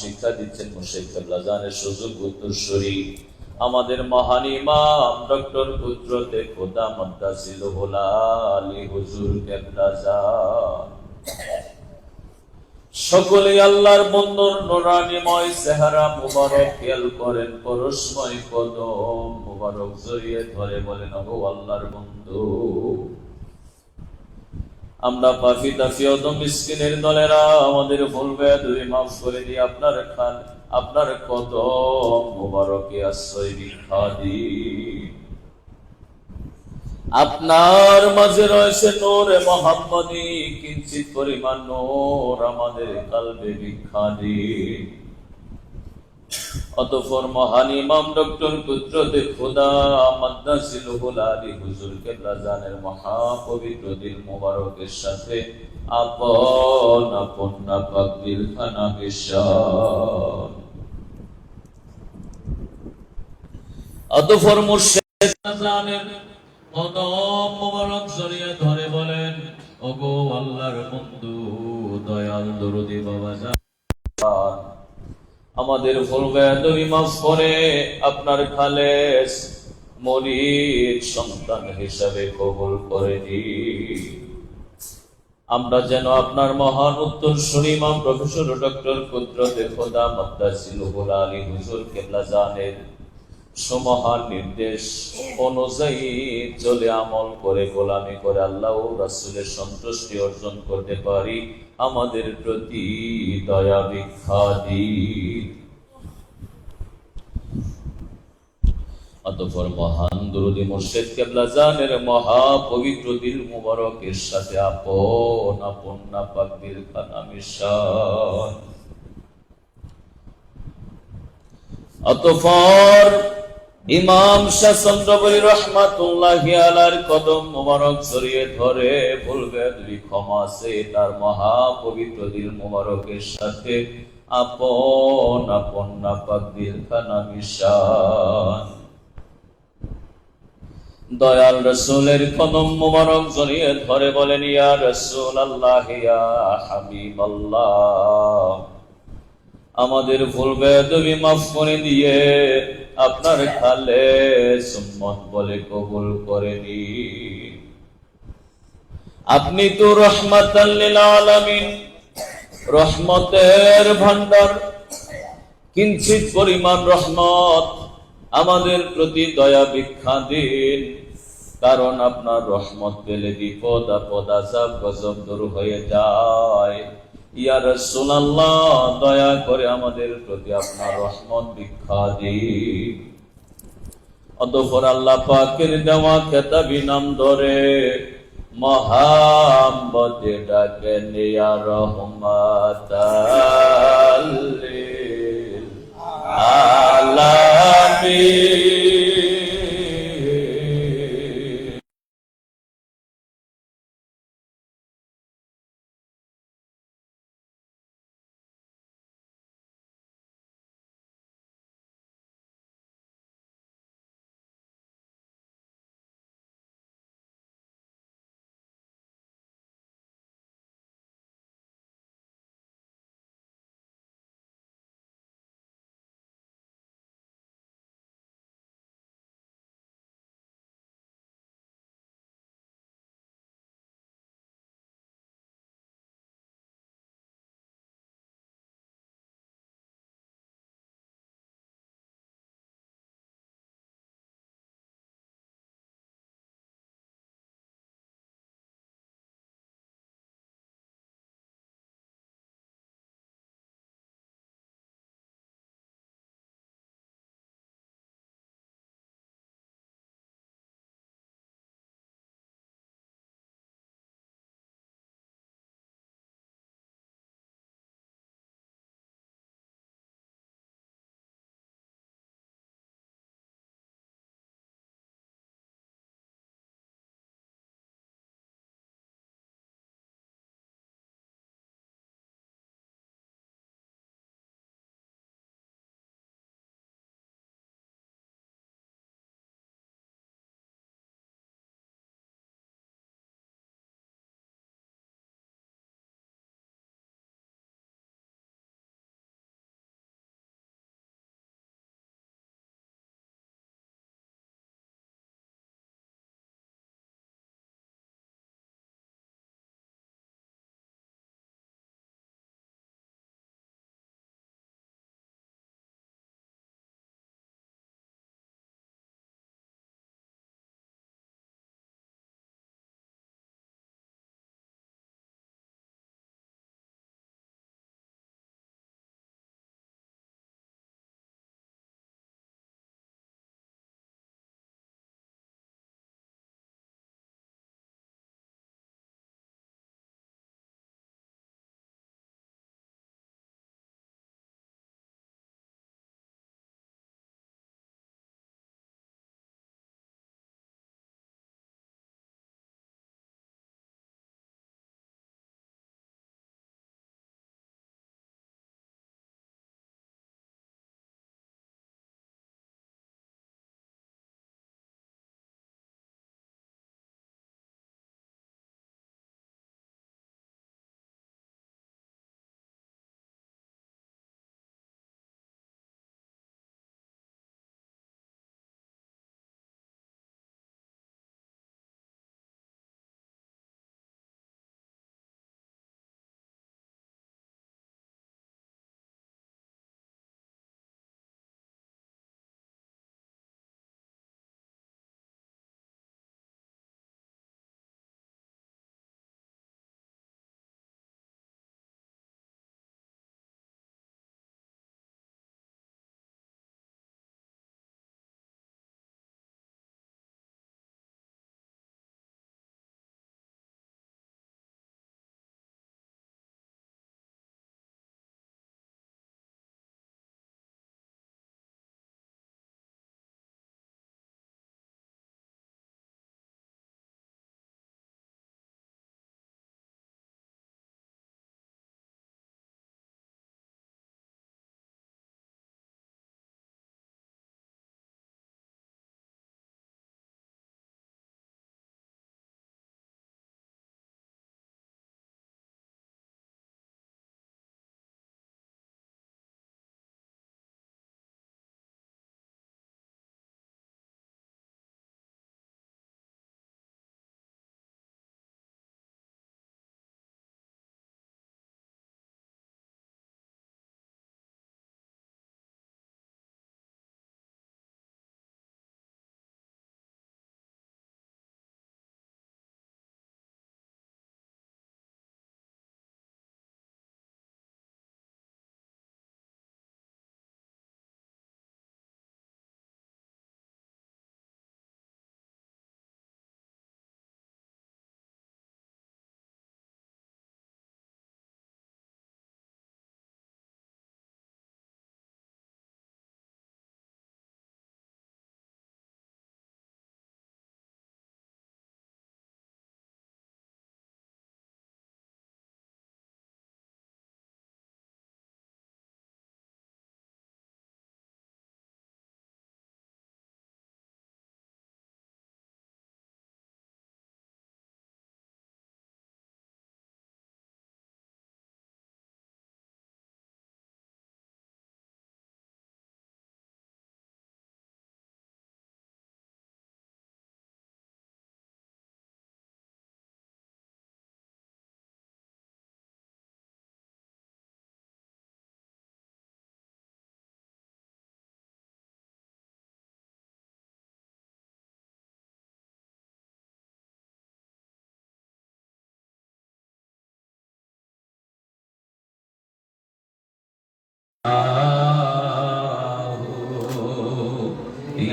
শিক্ষা দিচ্ছেন মুর্শিদ কেবলা জানের সুযোগ উত্তরসূরি আমাদের মহান ইমাম ডক্টর কুদরতে খোদা মাদ্দাজিলুল আলী হুজুর কেবলা জান সকলে আল্লাহর বন্দর নুরানিময় চেহারা মুবারক খেয়াল করেন, পরশময় কদম মুবারক জড়িয়ে ধরে বলেন, ওগো আল্লাহর বন্ধু, আমরা পাপী দাসী অদম মিসকিনের দলেরা আমাদের ভুল বেয়াদবি মাফ করে দিয়ে আপনার কদম মুবারকে আশ্রয় ভিক্ষা দিই। আপনার মাঝে রয়েছে নূরে মুহাম্মদী, কিঞ্চিত পরিমাণ নূর আমাদের কলবে ভিক্ষা দিন। অতঃপর মহান ইমাম ডক্টর কুদরতে খোদা মাদ্দাজিলুল আলী হুজুর কেবলা জানের মহাপবিত্র দিল মুবারকের সাথে আপন আপন নাপাক দিলখানা মিশান। অতঃপর মুর্শিদ জানের কদম মুবারক জড়িয়ে ধরে বলেন, ওগো আল্লাহর বন্ধু দয়াল দরদি বাবা জান, আমাদের ভুল বেয়াদবি মাফ করে আপনার খালেস মুরিদ সন্তান হিসাবে কবুল করে নিন। আমরা যেন আপনার মহান উত্তরসূরি ইমাম প্রফেসর ডক্টর কুদরতে খোদা মাদ্দাজিলুল আলী হুজুর কেবলা জানের সমহান নির্দেশ অনুযায়ী চলে আমল করে গোলামি করে আল্লাহ ও রাসূলের সন্তুষ্টি অর্জন করতে পারি, আমাদের প্রতি দয়া ভিক্ষা দিন। অতঃপর মহান দরুদি মুর্শিদ কেবলা জানের মহাপবিত্র দিল মুবারকের সাথে আপন আপন নাপাক দিলখানা মিশান। অতঃপর ইমাম শাহ চন্দ্রবলী রহমাতুল্লাহি আলাইহির কদম মুবারক জড়িয়ে ধরে ভুল বেয়াদবি ক্ষমা চেয়ে তার মহাপবিত্র দিল মুবারকের সাথে আপন আপন নাপাক দিলখানা মিশান। দয়াল রাসূলের কদম মুবারক জড়িয়ে ধরে বলেন, ইয়া রাসূলুল্লাহ ইয়া হাবিবাল্লাহ, আমাদের ভুল বেয়াদবি মাফ করে দিয়ে আপনার খালেস উম্মত বলে কবুল করে নিন। আপনি তো রাহমাতাল লিল আলামিন, রহমতের ভান্ডার, কিঞ্চিত পরিমাণ রহমত আমাদের প্রতি দয়া ভিক্ষা দিন, কারণ আপনার রহমত পেলে বিপদ আপদ আযাব গজব দূর হয়ে যায়। ইয়া রাসূলুল্লাহ, দয়া করে আমাদের প্রতি আপনার রহমত ভিক্ষা দিন। অতঃপর আল্লাহ পাকের দেওয়া খেতাবি নাম ধরে মহাব্বতে ডাকেন, ইয়া রহমাতাল লিল আলামিন।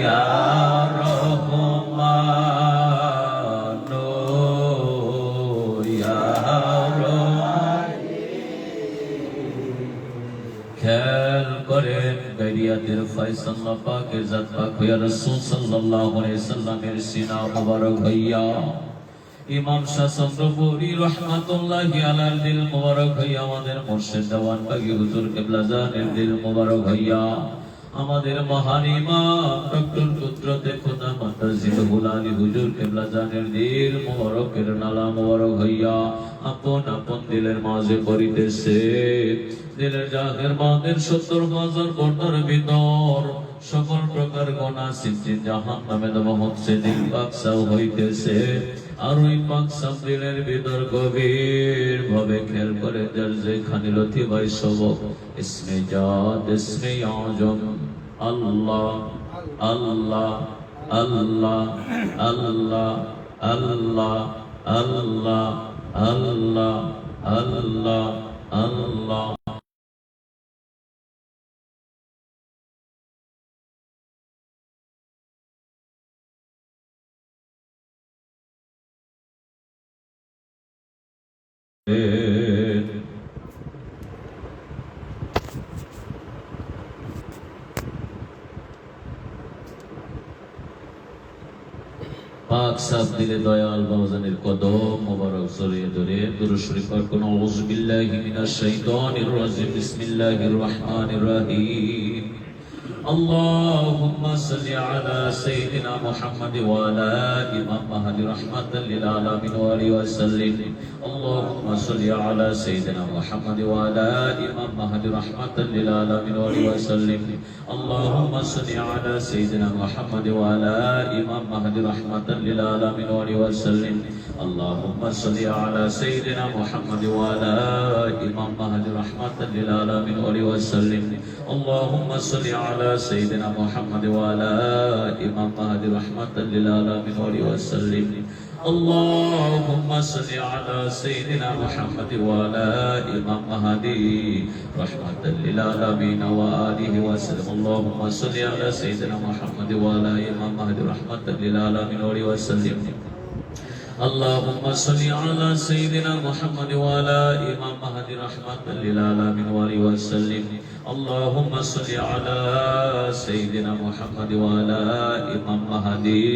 ইয়া রহমান ইয়া খেয়াল করেন গাইরিয়াতের ফয়সালা পাকের জাত পাক হইয়া রাসূল সাল্লাল্লাহু আলাইহি সাল্লামের সিনা মুবারক হইয়া ইমাম শাহ চন্দ্রপুরী রহমাতুল্লাহি আলাইহির দিল মুবারক হইয়া আমাদের মুর্শিদ দেওয়ান বাগী হুজুর কিবলা জানের দিল মুবারক হইয়া আমাদের মহান ইমাম ডক্টর কুদরতে খোদা মুতাজিদ গুলানি হুজুর কিবলা জানের দিল মুবারকের নালা মুবারক হইয়া আপন আপন দিলের মাঝে পড়িতেছে দিলের জাহের বাদের ৭০,০০০ পর্দার ভিতর সকল প্রকার গুনাহ সিদ্দিন জাহান্নামে দেওয়া হচ্ছে দিল বাকসাও হইতেছে আর ওই পাকসাম দিলের ভিতর গভীর ভাবে খেয়াল করে যার যেখানে লতিবাই সবক ইসমে জাদ ইসমে আজম আল্লাহ আল্লাহ আল্লাহ আল্লাহ আল্লাহ আল্লাহ আল্লাহ আল্লাহ আল্লাহ পাক সাফ দিলে দয়াল বাবাজানের কদম মোবারক জড়িয়ে ধরে দুরূদ শরীফ পড়ুন আউযু বিল্লাহি মিনাশ শাইতানির রাজিম বিসমিল্লাহির রহমানির রহিম اللهم صل على سيدنا محمد وعلى إمام مهدي رحمة للعالمين وآله وسلم اللهم صل على سيدنا محمد وعلى إمام مهدي رحمة للعالمين وآله وسلم اللهم صل على سيدنا محمد وعلى إمام مهدي رحمة للعالمين وآله وسلم اللهم صل على سيدنا محمد وعلى إمام مهدي رحمة للعالمين وآله وسلم اللهم صل على سيدنا محمد وعلى إمام مهدي رحمة للعالمين وآله وسلم اللهم صل على سيدنا محمد وعلى إمام مهدي رحمة للعالمين وآله وسلم اللهم صل على سيدنا محمد وعلى إمام مهدي رحمة للعالمين وآله وسلم اللهم صل على سيدنا محمد وعلى إمام مهدي رحمة للعالمين وآله وسلم اللهم صل على سيدنا محمد وعلى إمام مهدي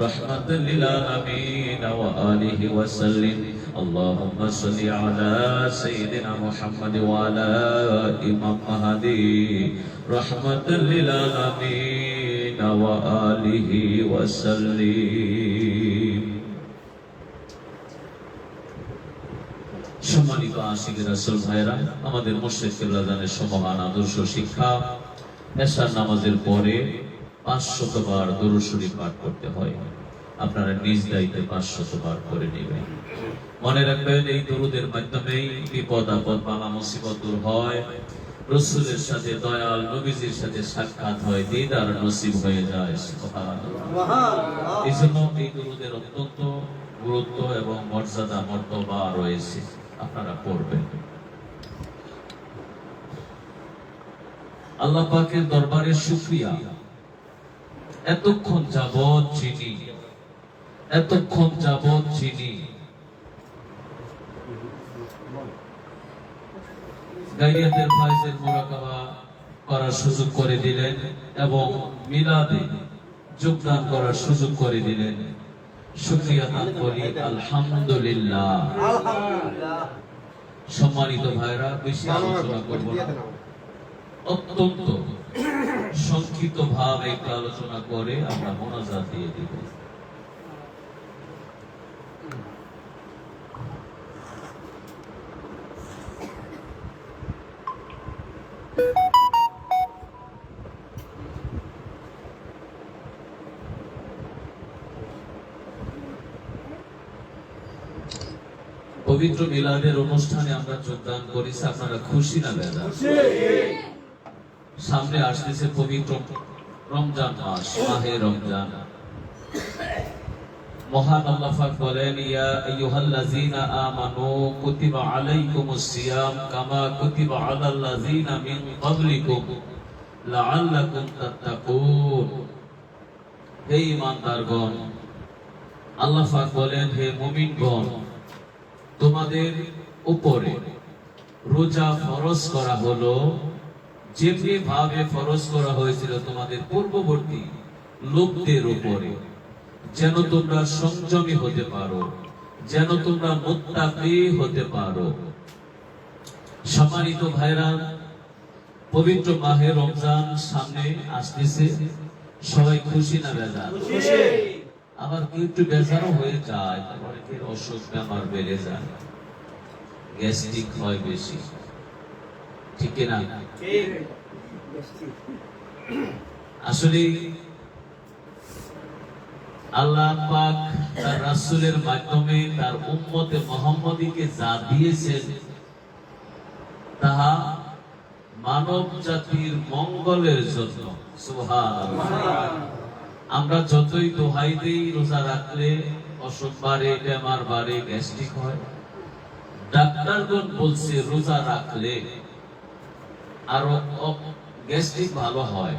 رحمة للعالمين وآله وسلم اللهم صل على سيدنا محمد وعلى إمام مهدي رحمة للعالمين وآله وسلم সম্মানিত আশিক রাসূল ভাইরা আমাদের মুর্শিদ কিবলা জানের সমহান আদর্শ শিক্ষা এশার নামাজের পরে ৫০০ বার দুরূদ শরীফ পাঠ করতে হয় আপনারা নিজ দায়িত্বে ৫০০ বার করে নেবেন মনে রাখবেন এই দুরূদের মাধ্যমেই বিপদ আপদ বালা মুসিবত দূর হয় রাসূলের সাথে দয়াল নবীজির সাথে সাক্ষাৎ হয় দিদার নসিব হয়ে যায় সুবহানাল্লাহ এইজন্য এই দুরূদের অত্যন্ত গুরুত্ব এবং মর্যাদা মর্তবা রয়েছে আপনারা পড়বেন আল্লাহ পাকের দরবারে শুকরিয়া এতক্ষণ যাবত যিনি গায়রিয়াতের ফায়েজের মুরাকাবা করার সুযোগ করে দিলেন এবং মিলাদে যোগদান করার সুযোগ করে দিলেন শুকরিয়া দান করি আলহামদুলিল্লাহ সম্মানিত ভাইরা বেশি আলোচনা করব না অত্যন্ত সংক্ষিপ্ত ভাবে একটু আলোচনা করে আমরা মোনাজাত দিয়ে দিব পবিত্র মিলাদের অনুষ্ঠানে আমরা যোগদান করেছি আপনারা খুশি না বেজার? সামনে আসতেছে পবিত্র রমজান মাস মাহে রমজান মহান আল্লাহ পাক বলেন ইয়া আইয়ুহাল্লাযীনা আমানু কুতিবা আলাইকুমুস সিয়াম কামা কুতিবা আলাল্লাযীনা মিন ক্বাবলিকুম লাআল্লাকুম তাত্তাকুন হে ঈমানদারগণ, আল্লাহ পাক বলেন, হে মুমিনগণ, তোমাদের উপরে রোজা ফরজ করা হলো যেমনি ভাবে ফরজ করা হয়েছিল তোমাদের পূর্ববর্তী লোকদের উপরে, যেন তোমরা সংযমী হতে পারো, যেন তোমরা মুত্তাকি হতে পারো। সম্মানিত ভাইরা, পবিত্র মাহে রমজান সামনে আসতেছে। সবাই খুশি না বেজার? আবার কেউ একটু বেজারও হয়ে যায়, অনেকের অসুখ বেমার বেড়ে যায়, গ্যাস্ট্রিক হয় বেশি, ঠিক না? আসলে আল্লাহ পাক তার রাসূলের মাধ্যমে তার উম্মতে মুহাম্মাদীকে যা দিয়েছেন তাহা মানব জাতির মঙ্গলের জন্য। সুবহানাল্লাহ। আমরা যতই দোহাই দেই রোজা রাখলে অসুখ বাড়ে, বেমার বাড়ে, গ্যাস্ট্রিক হয়, ডাক্তারগণ বলছে রোজা রাখলে আরো গ্যাস্ট্রিক ভালো হয়,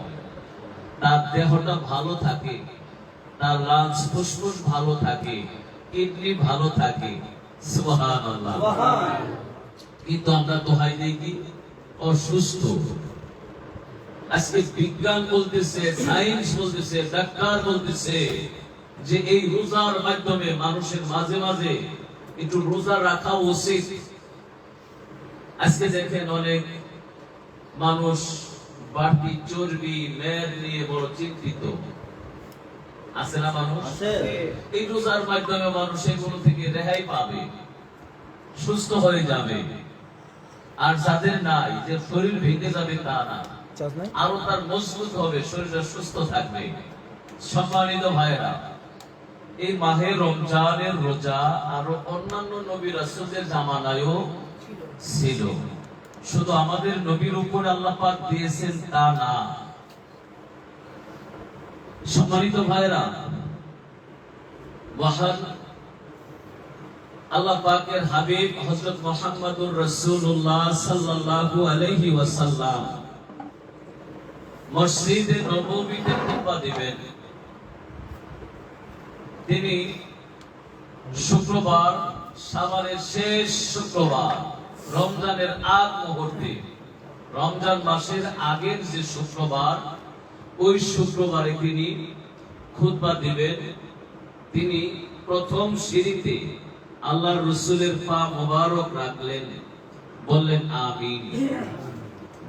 তার দেহটা ভালো থাকে, তার লাংস ফুসফুস ভালো থাকে, কিডনি ভালো থাকে। সুবহানাল্লাহ। কিন্তু আমরা দোহাই দেই কি অসুস্থ। আজকে বিজ্ঞান বলতেছে, সায়েন্স বলতেছে, ডাক্তার বলতেছে যে এই রোজার মাধ্যমে মানুষের মাঝে মাঝে একটু রোজা রাখা উচিত। আজকে দেখেন অনেক মানুষ বাড়তি চর্বি মেদ নিয়ে বড় চিন্তিত আছে না? মানুষ এই রোজার মাধ্যমে মানুষ এগুলো থেকে রেহাই পাবে, সুস্থ হয়ে যাবে। আর যাদের নাই, যে শরীর ভেঙে যাবে তা না, আরো তার মজবুত হবে, শরীরটা সুস্থ থাকবে। সম্মানিত ভাইরা, এই মাহে রমজানের রোজা আরো অন্যান্য নবী রাসূলদের জামানায়ও ছিল। শুধু আমাদের নবীর উপর আল্লাহ পাক দিয়েছেন তা না। সম্মানিত ভাইরা, মহান আল্লাহ পাকের হাবিব হযরত মুহাম্মদুর রাসূলুল্লাহ সাল্লাল্লাহু আলাইহি ওয়াসাল্লাম মসজিদে নববীতে খুতবা দিবেন। তিনি শুক্রবার, শাবানের শেষ শুক্রবার, রমজানের আগ মুহূর্তে, রমজান মাসের আগের যে শুক্রবার, ওই শুক্রবারে তিনি খুতবা দিবেন। তিনি প্রথম সিঁড়িতে আল্লাহর রাসূলের পা মোবারক রাখলেন, বললেন আমিন।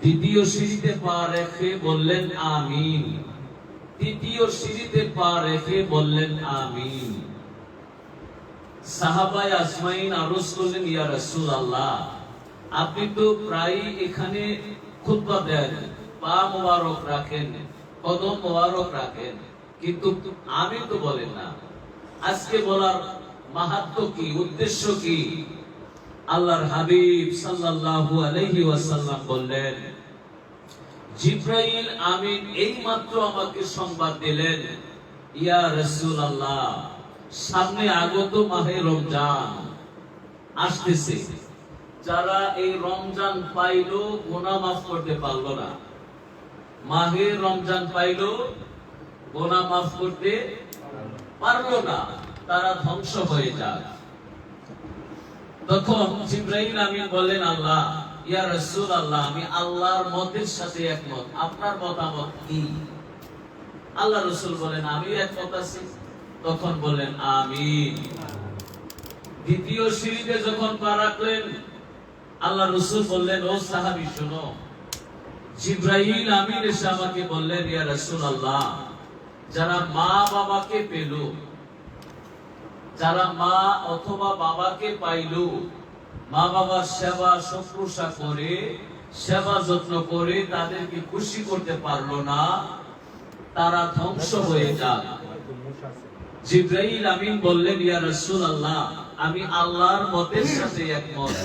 দ্বিতীয় সিঁড়িতে পা রেখে বললেন আমিন। তৃতীয় সিঁড়িতে পা রেখে বললেন আমিন। সাহাবায়ে আজমাইন আরজ করলেন, ইয়া রাসূলুল্লাহ, আপনি তো প্রায় এখানে খুতবা দেন, পা মোবারক রাখেন, কদম মোবারক রাখেন, কিন্তু আমিন তো বলেন না। আজকে বলার মাহাত্ম্য কি, উদ্দেশ্য কি? আল্লাহর হাবিব সাল্লাল্লাহু আলাইহি ওয়াসাল্লাম বললেন, জিবরাইল আমিন এইমাত্র আমাকে সংবাদ দিলেন, ইয়া রাসূলুল্লাহ, সামনে আগত মাহে রমজান আসতেছে। যারা এই রমজান পাইলো গুনাহ মাফ করতে পারলো না, মাহে রমজান পাইলো গুনাহ মাফ করতে পারলো না, তারা ধ্বংস হয়ে যায়। তখন জিবরাইল আমিন বলেন, আল্লাহ, ইয়া রাসূলুল্লাহ, আমি আল্লাহর মতের সাথে একমত, আপনার মতামত কি? আল্লাহ রাসূল বলেন, আমি একমত আছি। তখন বলেন আমিন। দ্বিতীয় সিঁড়িতে যখন পা রাখলেন, আল্লাহ রাসূল বললেন, ও সাহাবী শোনো, জিবরাইল আমিন এসে আমাকে বললেন, ইয়া রাসূলুল্লাহ, যারা মা বাবাকে পেল, যারা মা অথবা বাবাকে পাইল, মা বাবার সেবা শুশ্রূষা করে, সেবা যত্ন করে তাদেরকে খুশি করতে পারলো না, তারা ধ্বংস হয়ে যায়। জিবরাইল আমিন বললেন, ইয়া রাসূলুল্লাহ, আমি আল্লাহর মতের সাথে একমত,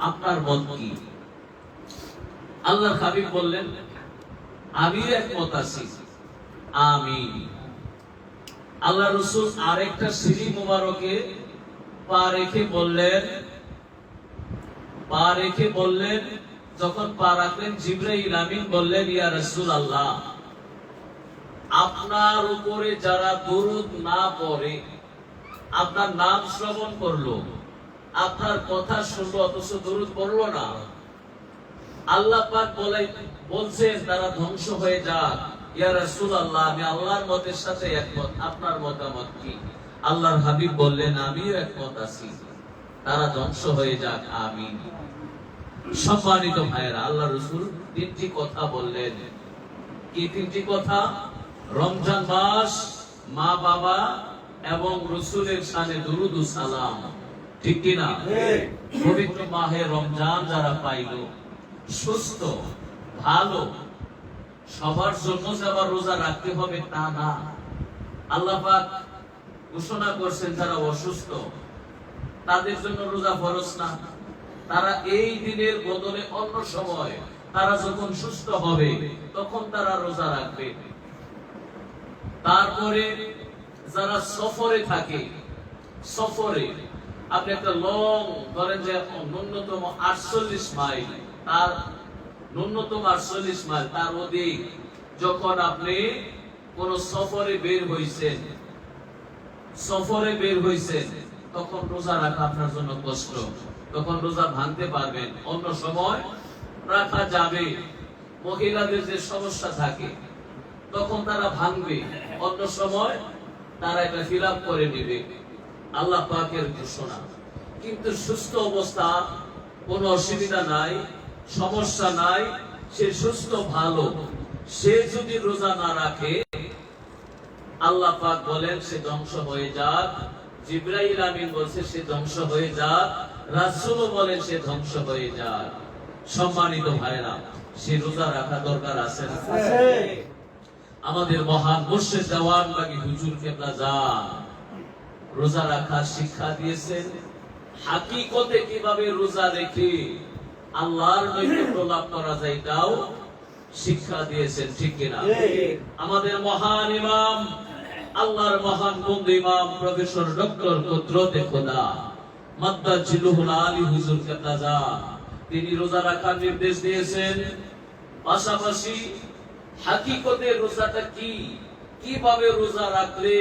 আপনার মত কি? আল্লাহর হাবিব বললেন, আমি একমত আছি, আমিন। আল্লাহ রাসূল আরেকটা সিঁড়ি মোবারকে পা রেখে বললেন, যখন পা রাখলেন, জিবরাইল আমিন বললেন, ইয়া রাসূলুল্লাহ, আপনার উপরে যারা দরুদ না পড়ে, আপনার নাম শ্রবণ করলো, আপনার কথা শুনলো, অথচ দরুদ পড়লো না, আল্লাহ পাক বলছেন তারা ধ্বংস হয়ে যাক। ইয়া রাসূলুল্লাহ, আমি আল্লাহর মতের সাথে একমত, আপনার মতামত কি? আল্লাহর হাবিব বললেন, আমিও একমত আছি, তারা ধ্বংস হয়ে যাক, আমিন। সম্মানিত ভাইয়েরা, আল্লাহ রাসূল তিনটি কথা বললেন। কি তিনটি কথা? রমজান মাস, মা বাবা এবং রাসূলের শানে দুরূদ ও সালাম। ঠিক কি না? পবিত্র মাহে রমজান যারা পাইল, সুস্থ ভালো, সবার জন্য যে আবার রোজা রাখতে হবে তা না। আল্লাহ পাক ঘোষণা করছেন যারা অসুস্থ তাদের জন্য রোজা ফরজ না, তারা এই দিনের বদলে অন্য সময় তারা যখন সুস্থ হবে তখন তারা রোজা রাখবে। তারপরে যারা সফরে থাকে, সফরে আপনি একটা লং ধরেন যে ন্যূনতম 48 মাইল, তার ন্যূনতম 48 মাইল, তার অধিক যখন আপনি কোন সফরে বের হইছেন, তখন রোজা রাখা আপনার জন্য কষ্ট, তখন রোজা ভাঙতে পারবেন, অন্য সময় রাখা যাবে। মহিলাদের যে সমস্যা থাকে তখন তারা ভাঙবে, অন্য সময় তারা এটা ফিল আপ করে নেবে, আল্লাহ পাকের ঘোষণা। কিন্তু সুস্থ অবস্থা, কোনো অসুবিধা নাই, সমস্যা নাই, সে সুস্থ ভালো, সে যদি রোজা না রাখে আল্লাহ পাক বলেন সে ধ্বংস হয়ে যাক। জিবরাইল আমিন বলছে সে ধ্বংস হয়ে যাক, রাসূলও বলেন সে ধ্বংস হয়ে যাক। সম্মানিত ভাইরা, সে রোজা রাখা দরকার আছে না? আমাদের মহান মুর্শিদ দেওয়ানবাগী হুজুর কেবলা জান রোজা রাখার শিক্ষা দিয়েছেন। হাকিকতে কিভাবে রোজা রেখে আল্লাহর নৈকট্য লাভ করা যায় এটাও শিক্ষা দিয়েছেন। ঠিক কিনা? আমাদের মহান ইমাম, আল্লাহর মহান বন্ধু ইমাম প্রফেসর ডক্টর কুদরতে খোদা মাদ্দাজিলুল আলী হুজুর কেবলা জান তিনি রোজা রাখার নির্দেশ দিয়েছেন। পাশাপাশি হাকিকতে রোজাটা কি, কিভাবে রোজা রাখলে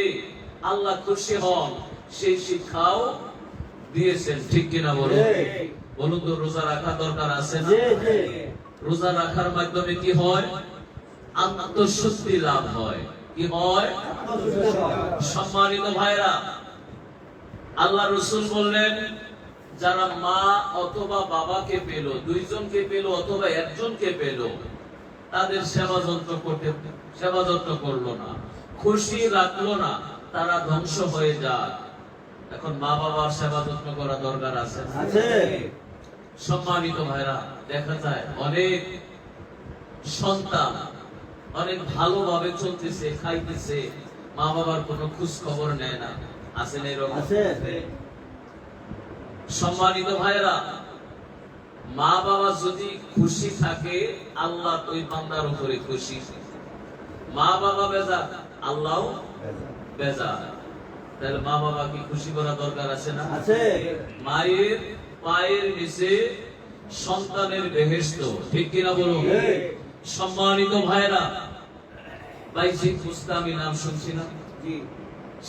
আল্লাহ খুশি হন সেই শিক্ষাও দিয়েছেন। ঠিক কিনা বলুন তো? রোজা রাখা দরকার আছে না? রোজা রাখার মাধ্যমে কি হয়? আত্মশুদ্ধি লাভ হয়। কি হয়? সম্মানিত ভাইরা, আল্লাহ রাসূল বললেন যারা মা অথবা বাবাকে পেল, দুইজনকে পেল অথবা একজনকে পেল, তাদের সেবা যত্ন করলো না, খুশি রাখলো না, তারা ধ্বংস হয়ে যায়। এখন মা বাবার সেবা যত্ন করা দরকার আছে। সম্মানিত ভাইরা, দেখা যায় অনেক সন্তান অনেক ভালোভাবে চলতেছে, খাইতেছে, মা বাবার কোনো খোঁজ খবর নেয় না। আছে না এরকম? সম্মানিত ভাইরা, মা বাবা যদি খুশি থাকে আল্লাহ ওই বান্দার উপরে খুশি। মা বাবা বেজার, আল্লাহ বেজার, তাহলে মা বাবা কি খুশি করা দরকার আছে না? মায়ের পায়ের নিচে সন্তানের বেহেশত। ঠিক কিনা বলুন? সম্মানিত ভাইরা, বাইজিদ বুস্তামি নাম শুনছি না?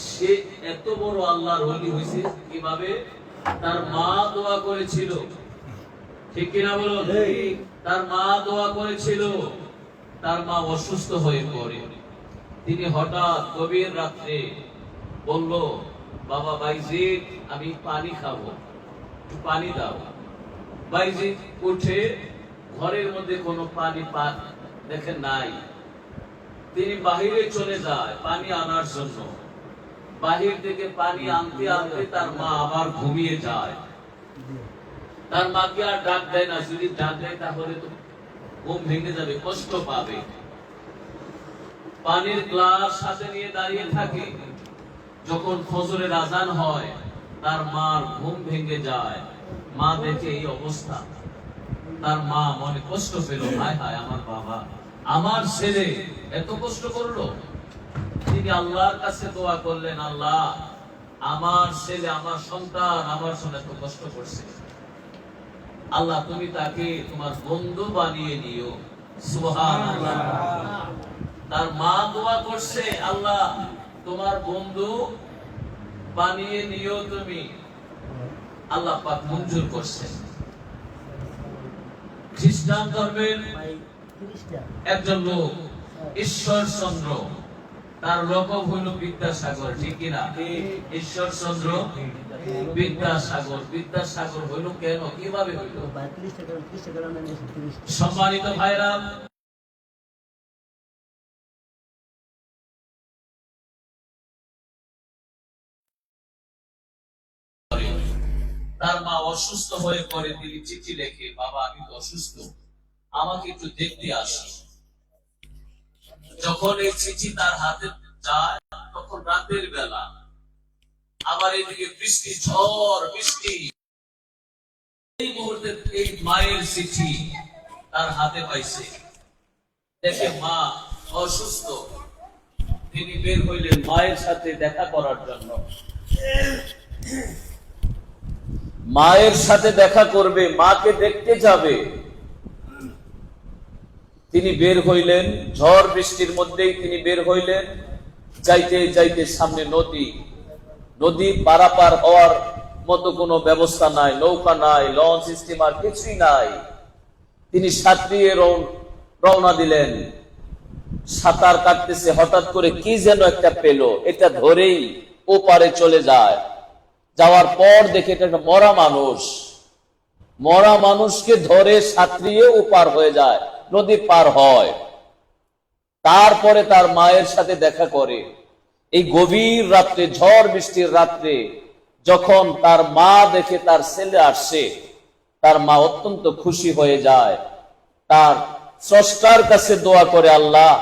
সে এত বড় আল্লাহর ওলি হয়েছে কিভাবে? তার মা দোয়া করেছিল। ঠিক কিনা বলুন? তার মা দোয়া করেছিল, তার মা অসুস্থ হয়ে পড়ে, তিনি হঠাৎ গভীর রাত্রে বলল, বাবা বাইজিদ আমি পানি খাবো, একটু পানি দাও। বাইজিদ উঠে ঘরের মধ্যে কোনো পানি দেখেন নাই, তিনি বাহিরে চলে যায় পানি আনার জন্য। বাহির থেকে পানি আনতে আনতে তার মা আবার ঘুমিয়ে যায়। তার মাকে আর ডাক দেয় না, যদি ডাক দেয় তাহলে তো ঘুম ভেঙে যাবে, কষ্ট পাবে। পানির গ্লাস সাথে নিয়ে দাঁড়িয়ে থাকে। যখন ফজরের আজান হয় তার মার ঘুম ভেঙে যায়। মা দেখে এই অবস্থা, তার মা মনে কষ্ট পেল, হায় হায় আমার বাবা, আমার ছেলে এত কষ্ট করলো। তিনি আল্লাহর কাছে দোয়া করলেন, আল্লাহ আমার ছেলে, আমার সন্তান আমার জন্য এত কষ্ট করছে, আল্লাহ তুমি তাকে তোমার বন্ধু বানিয়ে নিও। সুবহানাল্লাহ। তার মা দোয়া করছে, আল্লাহ তোমার বন্ধু বানিয়ে নিও তুমি। আল্লাহ পাক মঞ্জুর করছে। খ্রিস্টান ধর্মের একজন লোক ঈশ্বরচন্দ্র, তার লকব হইল বিদ্যাসাগর, ঠিক কিনা? ঈশ্বরচন্দ্র বিদ্যাসাগর। বিদ্যাসাগর হইল কেন, কিভাবে হইল? সম্মানিত ভাইরা, তার মা অসুস্থ হয়ে পড়ে, তিনি চিঠি লেখে, বাবা আমি তো অসুস্থ, আমাকে একটু দেখতে আসি। যখন এই চিঠি তার হাতে যায়, তখন রাতের বেলা, আবার এদিকে বৃষ্টি, ঝড় বৃষ্টি। এই মুহূর্তে এই মায়ের চিঠি তার হাতে পাইছে, দেখে মা অসুস্থ। তিনি বের হইলেন মায়ের সাথে দেখা করার জন্য। মায়ের সাথে দেখা করবে, মাকে দেখতে যাবে। তিনি বের হইলেন, ঝড় বৃষ্টির মধ্যেই তিনি বের হইলেন। যাইতে যাইতে সামনে নদী, নদী পারাপার হওয়ার মতো কোনো ব্যবস্থা নাই, নৌকা নাই, লঞ্চ স্টিমার কিছুই নাই। তিনি সাঁতরিয়ে রওনা দিলেন। সাঁতার কাটতেছে, হঠাৎ করে কি যেন একটা পেল, এটা ধরেই ওপারে চলে যায়। যাওয়ার পর দেখে এটা একটা মরা মানুষ, মরা মানুষকে ধরে সাঁতরিয়ে ওপার হয়ে যায়, নদী পার হয়। তারপরে তার মায়ের সাথে দেখা করে। এই গভীর রাত্রে, ঝড় বৃষ্টির রাত্রে, যখন তার মা দেখে তার ছেলে আসছে, তার মা অত্যন্ত খুশি হয়ে যায়। তার স্রষ্টার কাছে দোয়া করে, আল্লাহ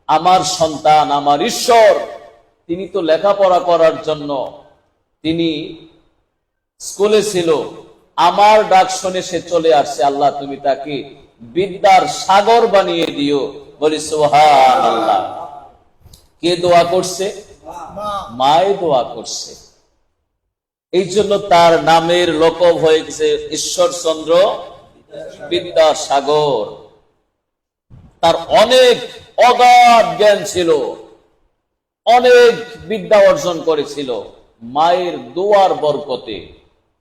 আমার সন্তান, আমার ঈশ্বর, তিনি তো লেখাপড়া করার জন্য তিনি স্কুলে ছিল, আমার ডাক শুনে সে চলে আসছে, আল্লাহ তুমি তাকে বিদ্যার সাগর বানিয়ে দিও। বলি সুবহানাল্লাহ। কে দোয়া করছে? মায়ে দোয়া করছে। এই জন্য তার নামের লকব হয়ে গেছে ঈশ্বরচন্দ্র বিদ্যাসাগর। তার অনেক অগাধ জ্ঞান ছিল, অনেক বিদ্যা অর্জন করেছিল মায়ের দোয়ার বরকতে,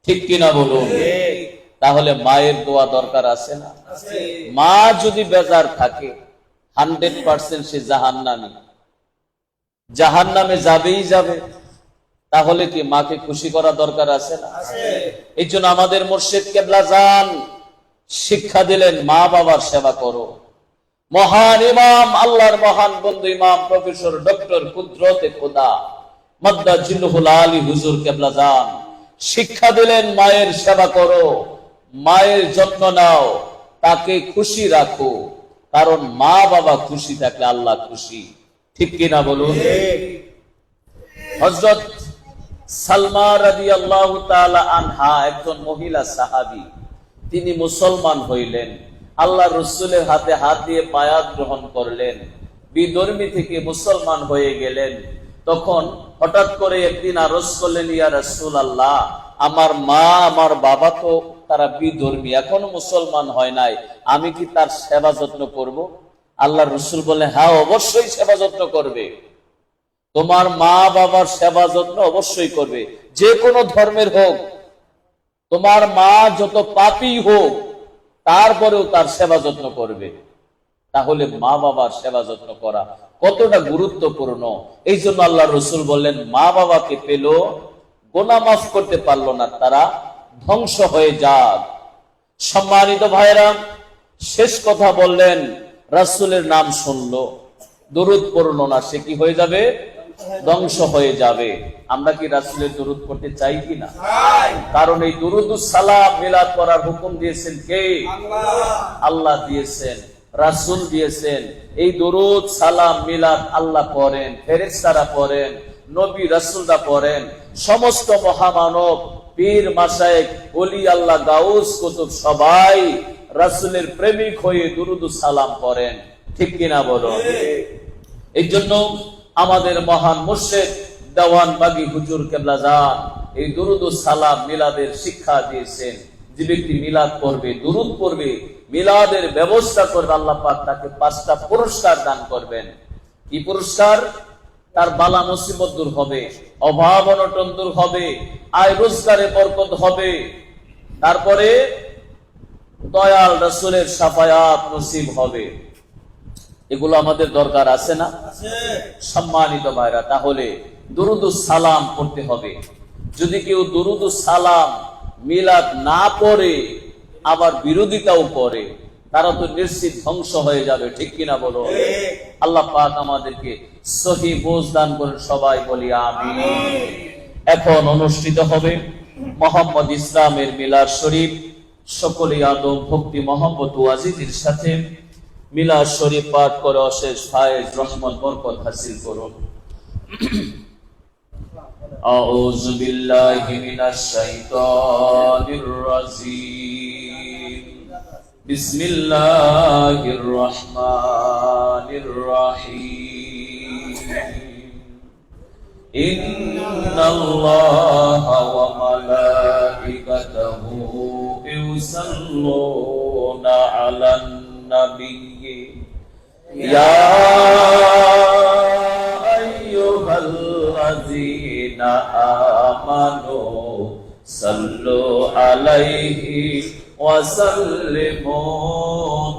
ঠিক কিনা বলুন? তাহলে মায়ের দোয়া দরকার আছে না? মা যদি বেজার থাকে 100% সে জাহান্নামী, জাহান্নামে যাবেই যাবে। তাহলে কি মাকে খুশি করা দরকার আছে না? এই জন্য আমাদের মুর্শিদ কেবলা জান শিক্ষা দিলেন, মা বাবার সেবা করো। মহান ইমাম, আল্লাহর মহান বন্ধু ইমাম প্রফেসর ডক্টর কুদরতে খোদা মাদ্দাজিল্লুহুল আলী হুজুর কেবলা জান শিক্ষা দিলেন, মায়ের সেবা করো, মায়ের যত্ন নাও, তাকে খুশি রাখো। কারণ মা বাবা খুশি থাকলে আল্লাহ খুশি, ঠিক কিনা বলুন? হযরত সালমা রাদিয়াল্লাহু তাআলা আনহা একজন মহিলা সাহাবী, তিনি মুসলমান হইলেন, আল্লাহ রাসূলের হাতে হাত দিয়ে বায়াত গ্রহণ করলেন, বিধর্মী থেকে মুসলমান হয়ে গেলেন। তখন হঠাৎ করে একদিন আরজ করলেন, ইয়া রাসূলুল্লাহ, আমার মা আমার বাবা তো তারা বিধর্মী, এখনো মুসলমান হয় নাই, আমি কি তার সেবা যত্ন করব? আল্লাহ রাসূল বললেন, হ্যাঁ অবশ্যই সেবা যত্ন করবে, তোমার মা বাবার সেবা যত্ন অবশ্যই করবে, যে কোনো ধর্মের হোক। তোমার মা যত পাপী হোক, তারপরেও তার সেবা যত্ন করবে। তাহলে মা বাবার সেবা যত্ন করা কতটা গুরুত্বপূর্ণ। এই জন্য আল্লাহ রাসূল বললেন, মা বাবাকে পেল, গুনাহ মাফ করতে পারলো না, তারা ধ্বংস হয়ে যাক। সম্মানিত ভাইরা, শেষ কথা বললেন, রাসূলের নাম শুনলো, দরুদ পড়লো না, সে কি হয়ে যাবে? ধ্বংস হয়ে যাবে। আমরা কি রাসূলের দরুদ পড়তে চাই কিনা? কারণ এই দুরুদুস সালাম মিলাদ পড়ার হুকুম দিয়েছেন কে? আল্লাহ দিয়েছেন, রাসূল দিয়েছেন। এই দরুদ সালাম মিলাদ আল্লাহ পড়েন, ফেরেশতারা পড়েন, নবী রাসূলরা পড়েন, সমস্ত মহামানব, পীর মাশায়েখ, ওলি আল্লাহ, গাউস কুতুব সবাই রাসূলের প্রেমিক হয়ে দুরুদুস সালাম পড়েন, ঠিক কিনা বলো? এই জন্য আমাদের মহান মুর্শিদ দেওয়ান বাগী হুজুর কেবলা জান এই দুরুদুস সালাম মিলাদের শিক্ষা দিয়েছেন। যে ব্যক্তি মিলাদ পড়বে, দুরুদ পড়বে, মিলাদের ব্যবস্থা করবে, আল্লাহ পাক তাকে 5টা পুরস্কার দান করবেন। কি পুরস্কার? তার বালা মুসিবত দূর হবে, অভাব অনটন দূর হবে, আয় রোজগারে বরকত হবে, তারপরে দয়াল রাসূলের শাফায়াত নসিব হবে। এগুলো আমাদের দরকার আছে না? সম্মানিত ভাইরা, তাহলে দুরুদুস সালাম পড়তে হবে। যদি কেউ দুরুদুস সালাম মিলাদ না পড়ে আবার বিরোধিতাও করে, তারা তো নিশ্চিত ধ্বংস হয়ে যাবে। ঠিক কিনা বলো? আল্লাহ পাক আমাদেরকে সহি বুঝ দান করেন, সবাই বলি আমিন। এখন অনুষ্ঠিত হবে মোহাম্মদ ইসলামের মিলাদ শরীফ। সকলে আদব ভক্তি মোহাম্মদ ওয়াজিদের সাথে মিলাদ শরীফ পাঠ করে অশেষ ফায়েজ রহমত বরকত হাসিল করুন। আউযু বিল্লাহি মিনাশ শাইতানির রাজীম। বিসমিল্লাহির রহমানির রহিম। ইন্নাল্লাহা ওয়া মালাইকাতাহু ইউসাল্লুনা আলান নাবিয়্যি ইয়া আইয়ুহাল্লাযীনা আমানু সাল্লু আলাইহি ওয়া সাল্লিমু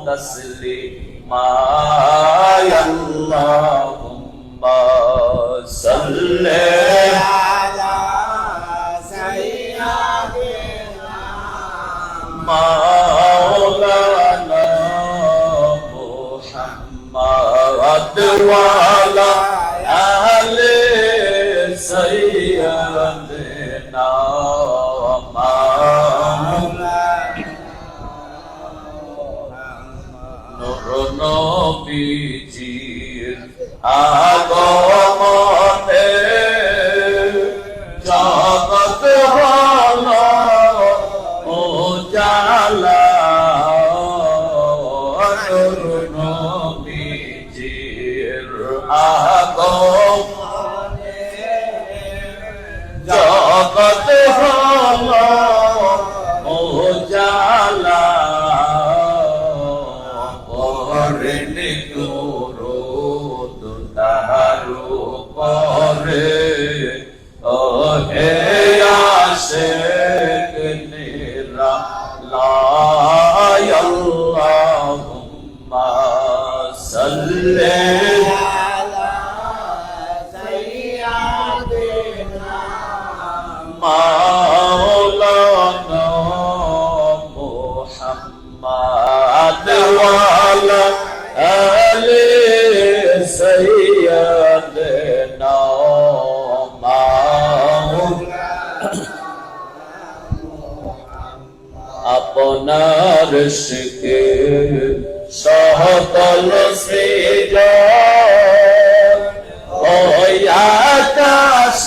তাসলিমা। আল্লাহুম্মা সাল্লি আলা সাইয়্যিদিনা মাওলানা মুহাম্মাদ ওয়া আলা আলি সাইয়্যিদিনা নবীজির আগমনে জগৎ হলো উজালা। নবীজির আগমনে জগৎ হলো উজালা। হে আশিক নিরালাই আল্লাহুম্মা সাল্লি আলা সাইয়্যিদিনা মাওলানা মুহাম্মাদ ওয়া আলা আলি সাইয়্যিদিনা। আপনার শিকে সকল সৃজন ওই আকাশ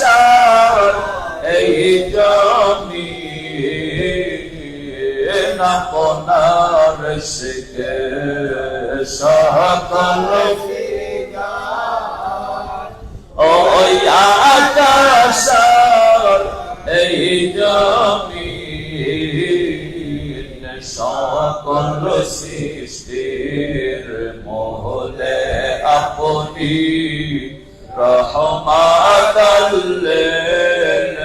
এই জমিন। আপনার শিকে সকল ওই আকাশ এই জমিন। সকল সৃষ্টির মহলে আপনি রহমাতাল লিল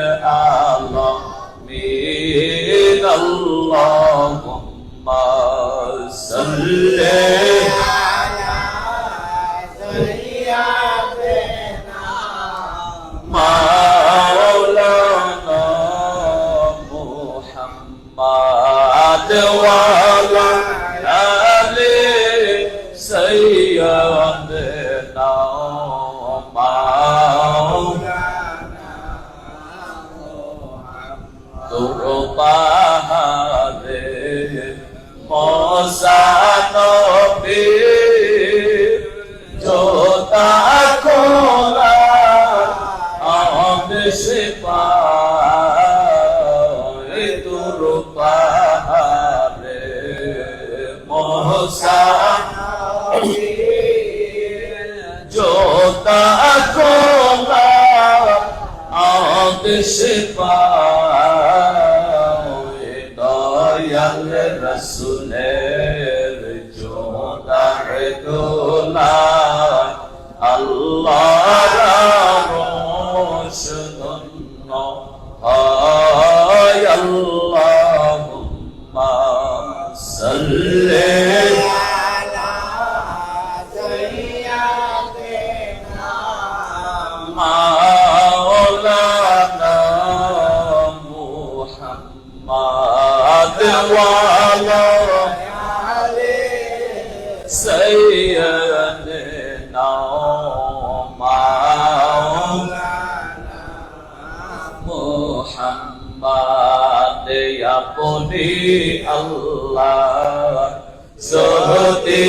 আলামিন। আল্লাহুম্মা সাল্লি আলা সাইয়্যিদিনা মাওলানা মুহাম্মাদ ওয়া আলা আলি সাইয়্যিদিনা মাওলানা মুহাম্মাদ। তোর পাহাড়ে মওসা নবী জোতা খোলা আদেশে পায়। তোর পাহাড়ে মওসা নবী জোতা খোলা আদেশে পায়। দয়াল রাসূলের জোদার দোলা আল্লাহ वाला सैयदना मौलाना मुहम्मद अपनी अल्लाह सोते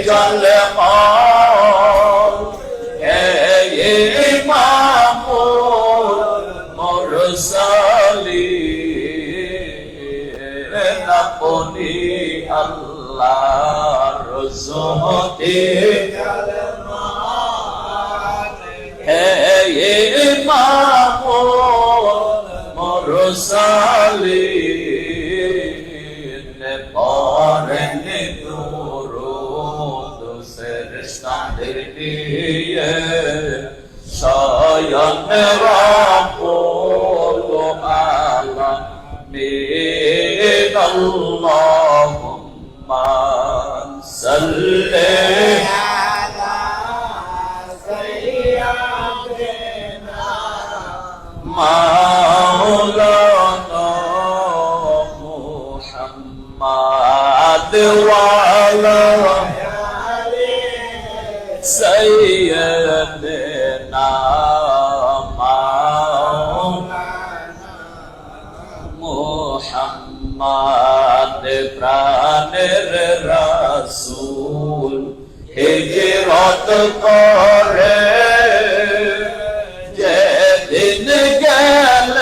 चल अपनी अल्लाह रोज़ोते है ये इमामुल मुरसलीन पढ़ने दुरूद फरिश्ताদের लिए शायन रब्बुल आलमीन अल्लाहुम्मा सल्ली अला सय्यिदिना मौलाना मुहम्मद वाला सय्यिदिना मुहम्मद प्राणेर रासूल हिजरत करे जेदिन गेलेन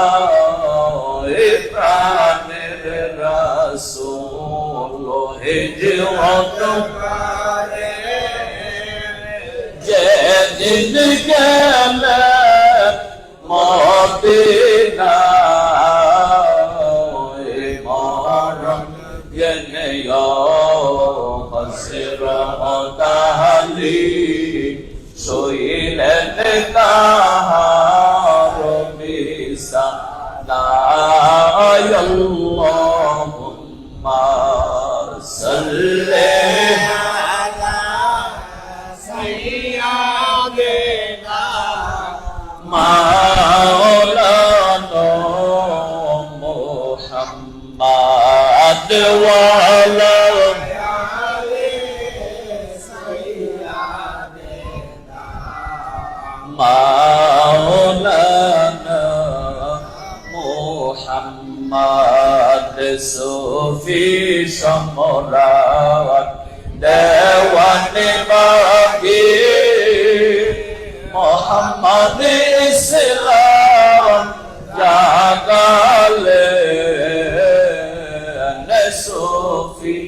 मदीनाय प्राणेर रासूल हिजरत करे जेदिन गेलेन मदीना इमारत यनया हसरत अली सोइलन ताहार मिसा ला अल्लाहुम्मा सल्ली अला सय्यिदिना मौलाना मुहम्मद वाला मौलाना मुहम्मद सूफी सम्राट देवाने बागी मोहम्मद इस्लाम जागाले सूफी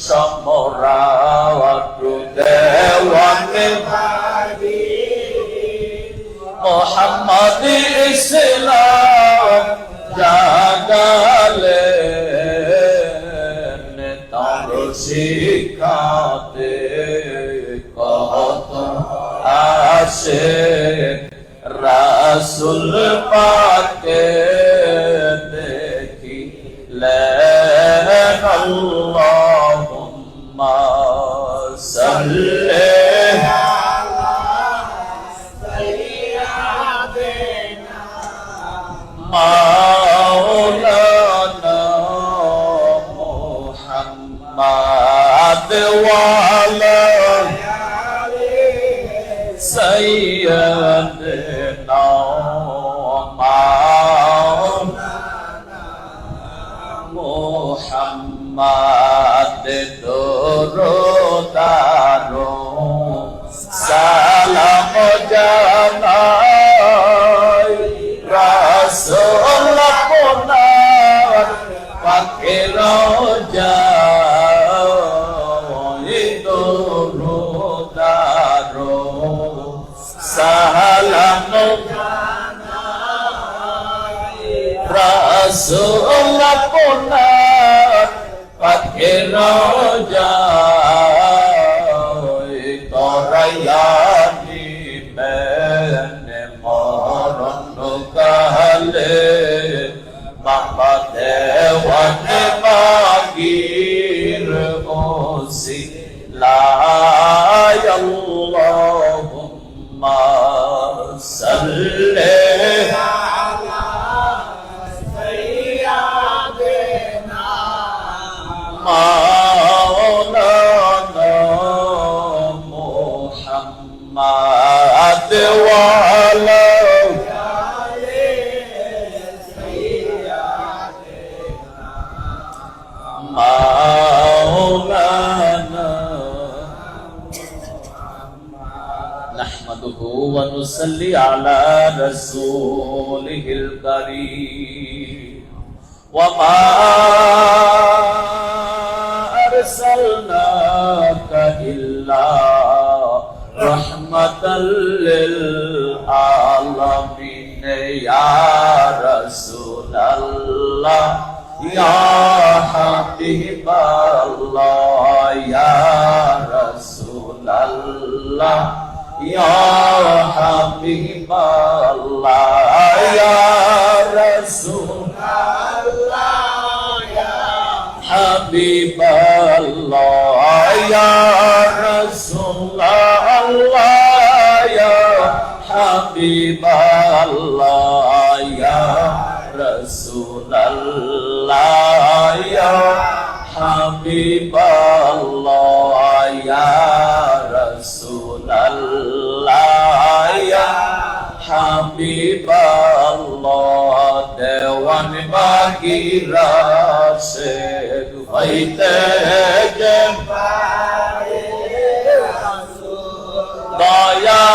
सम्राट देवाने बागी मोहम्मद इस्लाम जागाले तार शिखाते कहता आशे रासुल पाके देखी ले अल्लाहुम्मा सल्ली अला सय्यिदिना मौलाना मुहम्मद वाला सय्यिदना मौलाना मुहम्मद दुरूदारो सालाम জানাই রাসূল আপনার পাকে রওজা সালাম রাসূল আপনার পাকে রওজা তরাইয়া নিবেন মরণ কালে বাবা দেওয়ানে মাগির ওসি লা আল্লাহুম্মা সাল্লি আলা ونصلي على رسوله الكريم وما أرسلناك إلا رحمة للعالمين يا رسول الله يا حبيب الله يا رسول الله يا حبيب الله يا رسول الله يا حبيب الله يا رسول الله يا حبيب الله يا رسول الله يا حبيب الله يا رسول الله يا حبيب الله দেওয়ান বাগিরা শেখ হইতে দয়া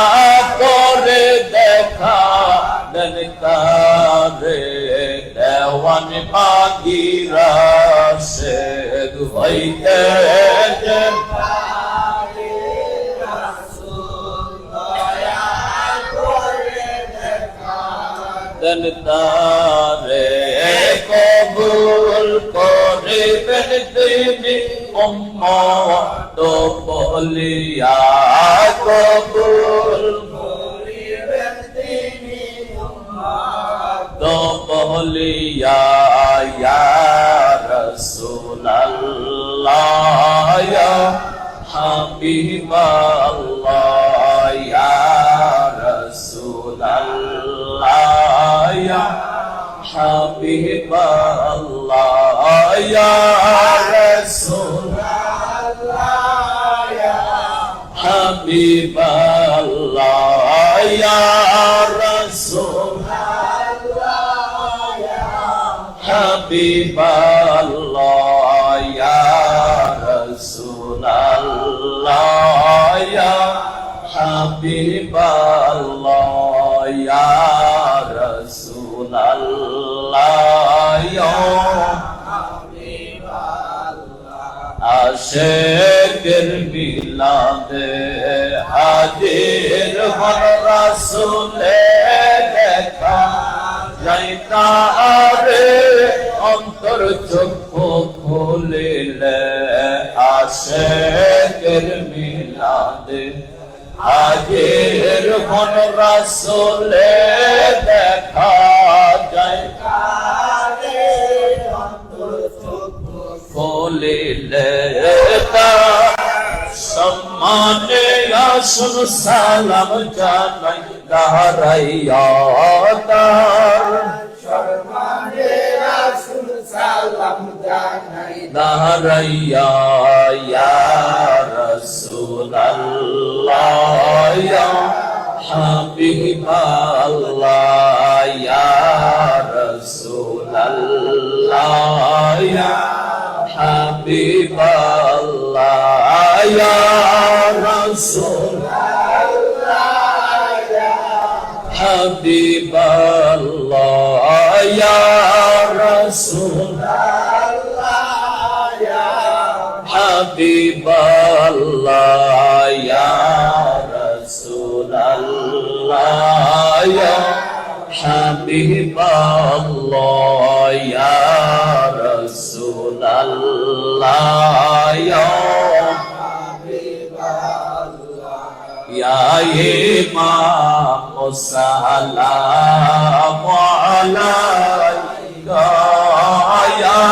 করে দেখা দেন কারে দেওয়ান বাগিরা শেখ হইতে দেন তারে কবুল করিবেন তিনি উম্মত বলিয়া কবুল করিবেন তিনি উম্মত বলিয়া ইয়া রাসূলুল্লাহ ইয়া হাবিবাল্লাহ ইয়া রাসূলুল্লাহ ইয়া হাবিবাল্লাহ ইয়া রাসূলুল্লাহ ইয়া হাবিবাল্লাহ ইয়া রাসূলুল্লাহ ইয়া হাবিবাল্লাহ ইয়া রাসূলুল্লাহ ইয়া হাবিবাল্লাহ ইয়া রাসূলুল্লাহ ইয়া আশিকের মিলাদে হাজির হন রাসূলে দেখা যায় তারে অন্তর চক্ষু খুলিলে আশিকের মিলাদে হাজির হন রাসূলে দেখা যায় তারে অন্তর চক্ষু খুলিলে সম্মানে আসুন সালাম জানাই দাঁড়াইয়া তার সম্মানে আসুন সালাম জানাই দাঁড়াইয়া ইয়া রাসূলুল্লাহ ইয়া হাবিবাল্লাহ ইয়া রাসূলুল্লাহ ইয়া হাবিবাল্লাহ ইয়া রাসূলুল্লাহ ইয়া হাবিবাল্লাহ ইয়া রাসূলুল্লাহ ইয়া হাবিবাল্লাহ ইয়া রাসূলুল্লাহ ইয়া হাবিবাল্লাহ ইয়া রাসূলুল্লাহ ইয়া ইয়া ইমাম সালামু আলাইকা ইয়া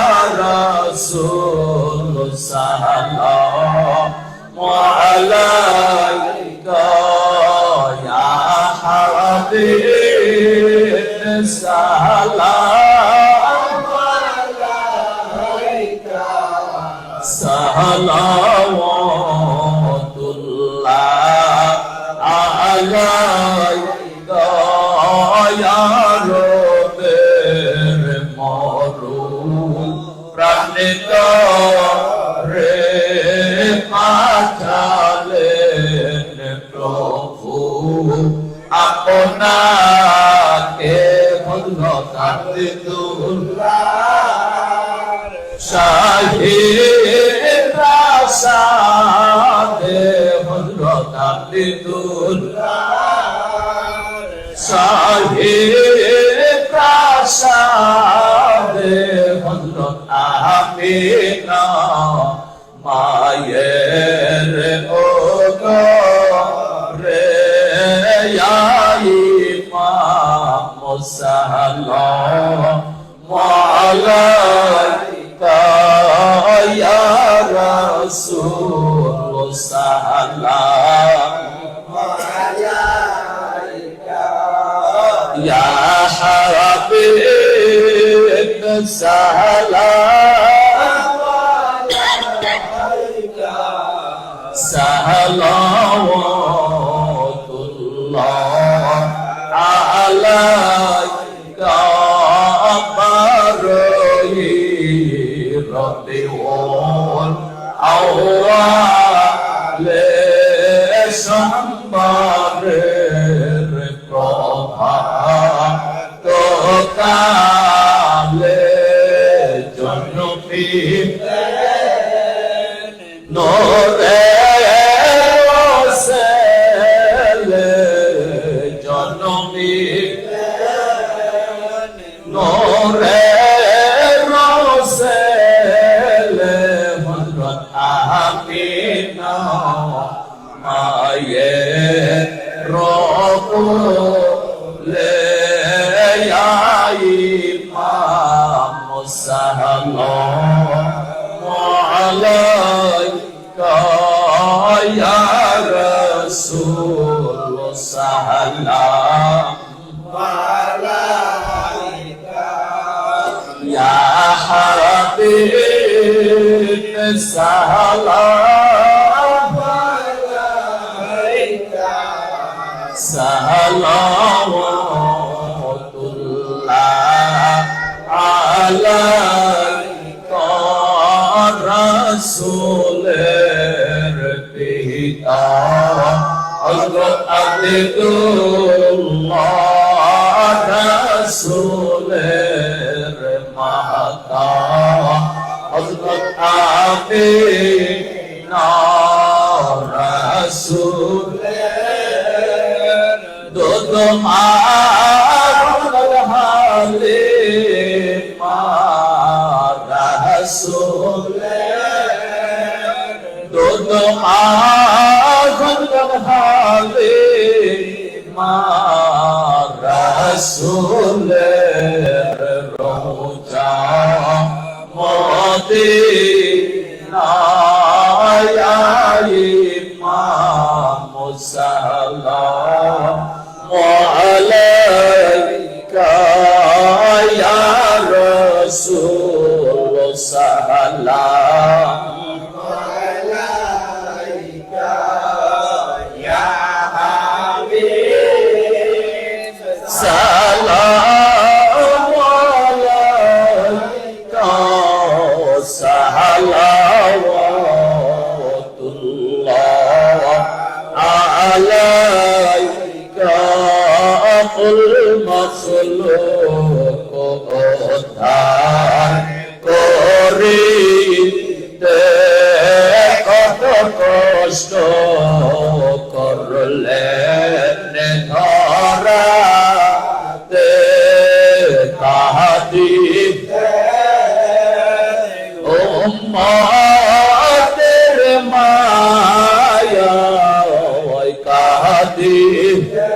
রাসূল সালামু আলাইকা ইয়া হাবিব সালামু আলাইকা সালাওয়াতুল্লাহ আলাইকা ইয়া রবের মরুম প্রাণিত রে পাঠালেন প্রভু মায়ের ও রে ইমাম সালাম আলাইকা ইয়া রাসূল সালাম আলাইকা ইয়া হাবিব সালাম আলাইকা সালাওয়াতুল্লাহ আলাইকা বারহি রবিউল আউয়ালে সম্মানের প্রভা তো কালে জন্নতি নোরে রসেলে জন্নতি নোরে রসেলে হযরত আমিনা মায়ে রকুলে ইয়া ইমাম সালাম আলাইকা ইয়া রাসূল সালাম আলাইকা ইয়া হাবিব সালাম আলাইকা সালাওয়াতুল্লাহ আলাইকা রাসূলের পিতা হযরত আব্দুল্লাহ রাসূলের মাতা হযরত আমিনা রাসূলের দুধ মা হালিমা রাসূলের দুধ মা হালিমা রাসূলের রওজা মদিনা ইয়া ইমাম সালাম আলাইকা ইয়া রাসূল সালাম আলাইকা ইয়া হাবিব সালাম আলাইকা সালাওয়াতুল্লাহ আলাইকা কুল মখলুক উদ্ধার করিতে কত কষ্ট করলেন ধরাতে কাঁদিতে উম্মতের মায়ায় কাঁদিতে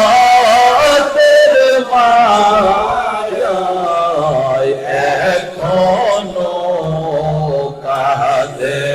উম্মতের মায়ায় এখনো কাঁদে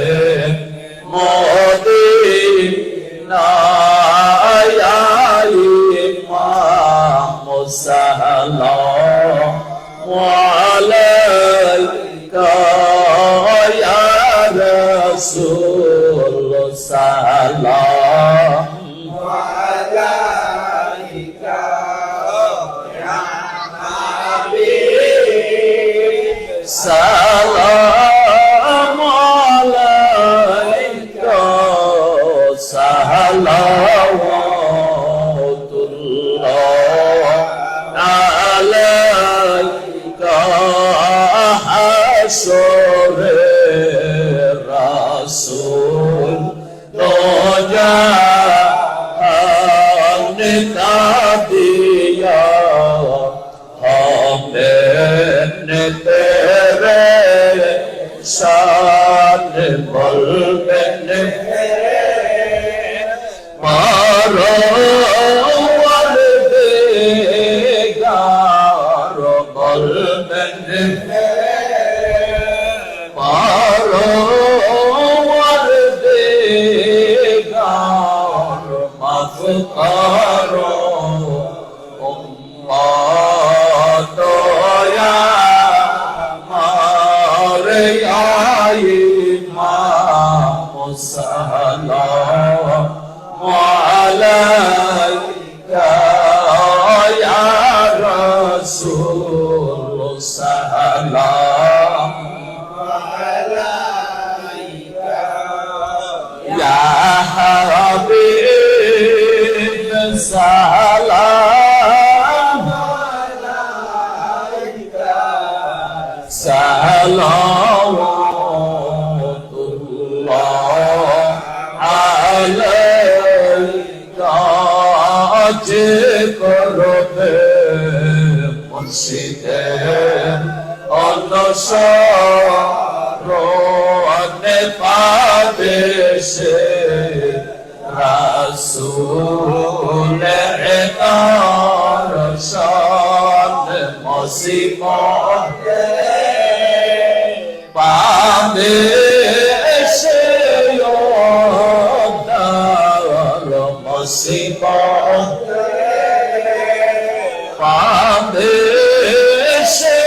বলবেন পরওয়ারদিগার বলবেন পরওয়ারদিগার মাফ করো উম্মত আমার ইমাম সালাম আলাইকা ইয়া রাসূল সালাম আলাইকা ইয়া হাবিব সালাম আলাইকা সালাওয়াতুল্লাহ আলাইকা যে করবে মুর্শিদে অনুসরণে পাবে সে রাসূলের দর্শন মুসিবতে পাবে সে উদ্ধার মুসিবতে পাবে সে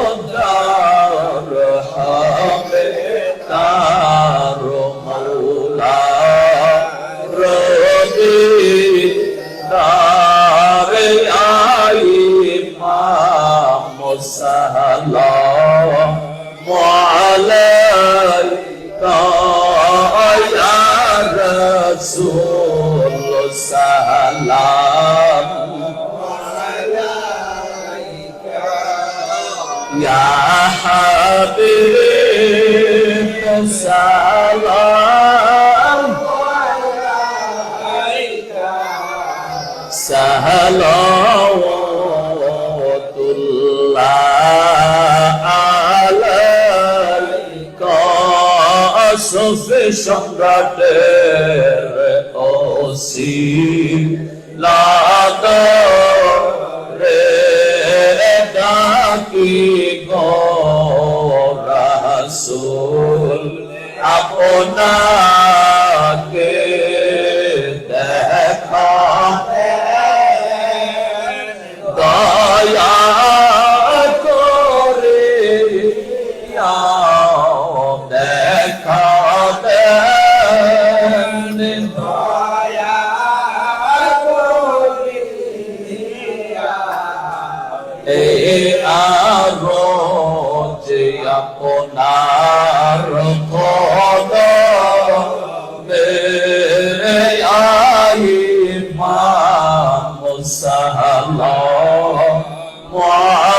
উদ্ধার হবে তার মওলা রবি দারে ইমাম সালাম আলাইকা ইয়া রাসূল সালাম আলাইকা ইয়া হাবিব সালাম আলাইকা সালাওয়াতুল্লাহ আলাইকা সুফি সম্রাটের ওসিলাতে ডাকি গো রাসূল আপনাকে দেখা দয়া করে দেখা দেন দয়া করে এই আরজ আপনার কদমে ইমাম সালাম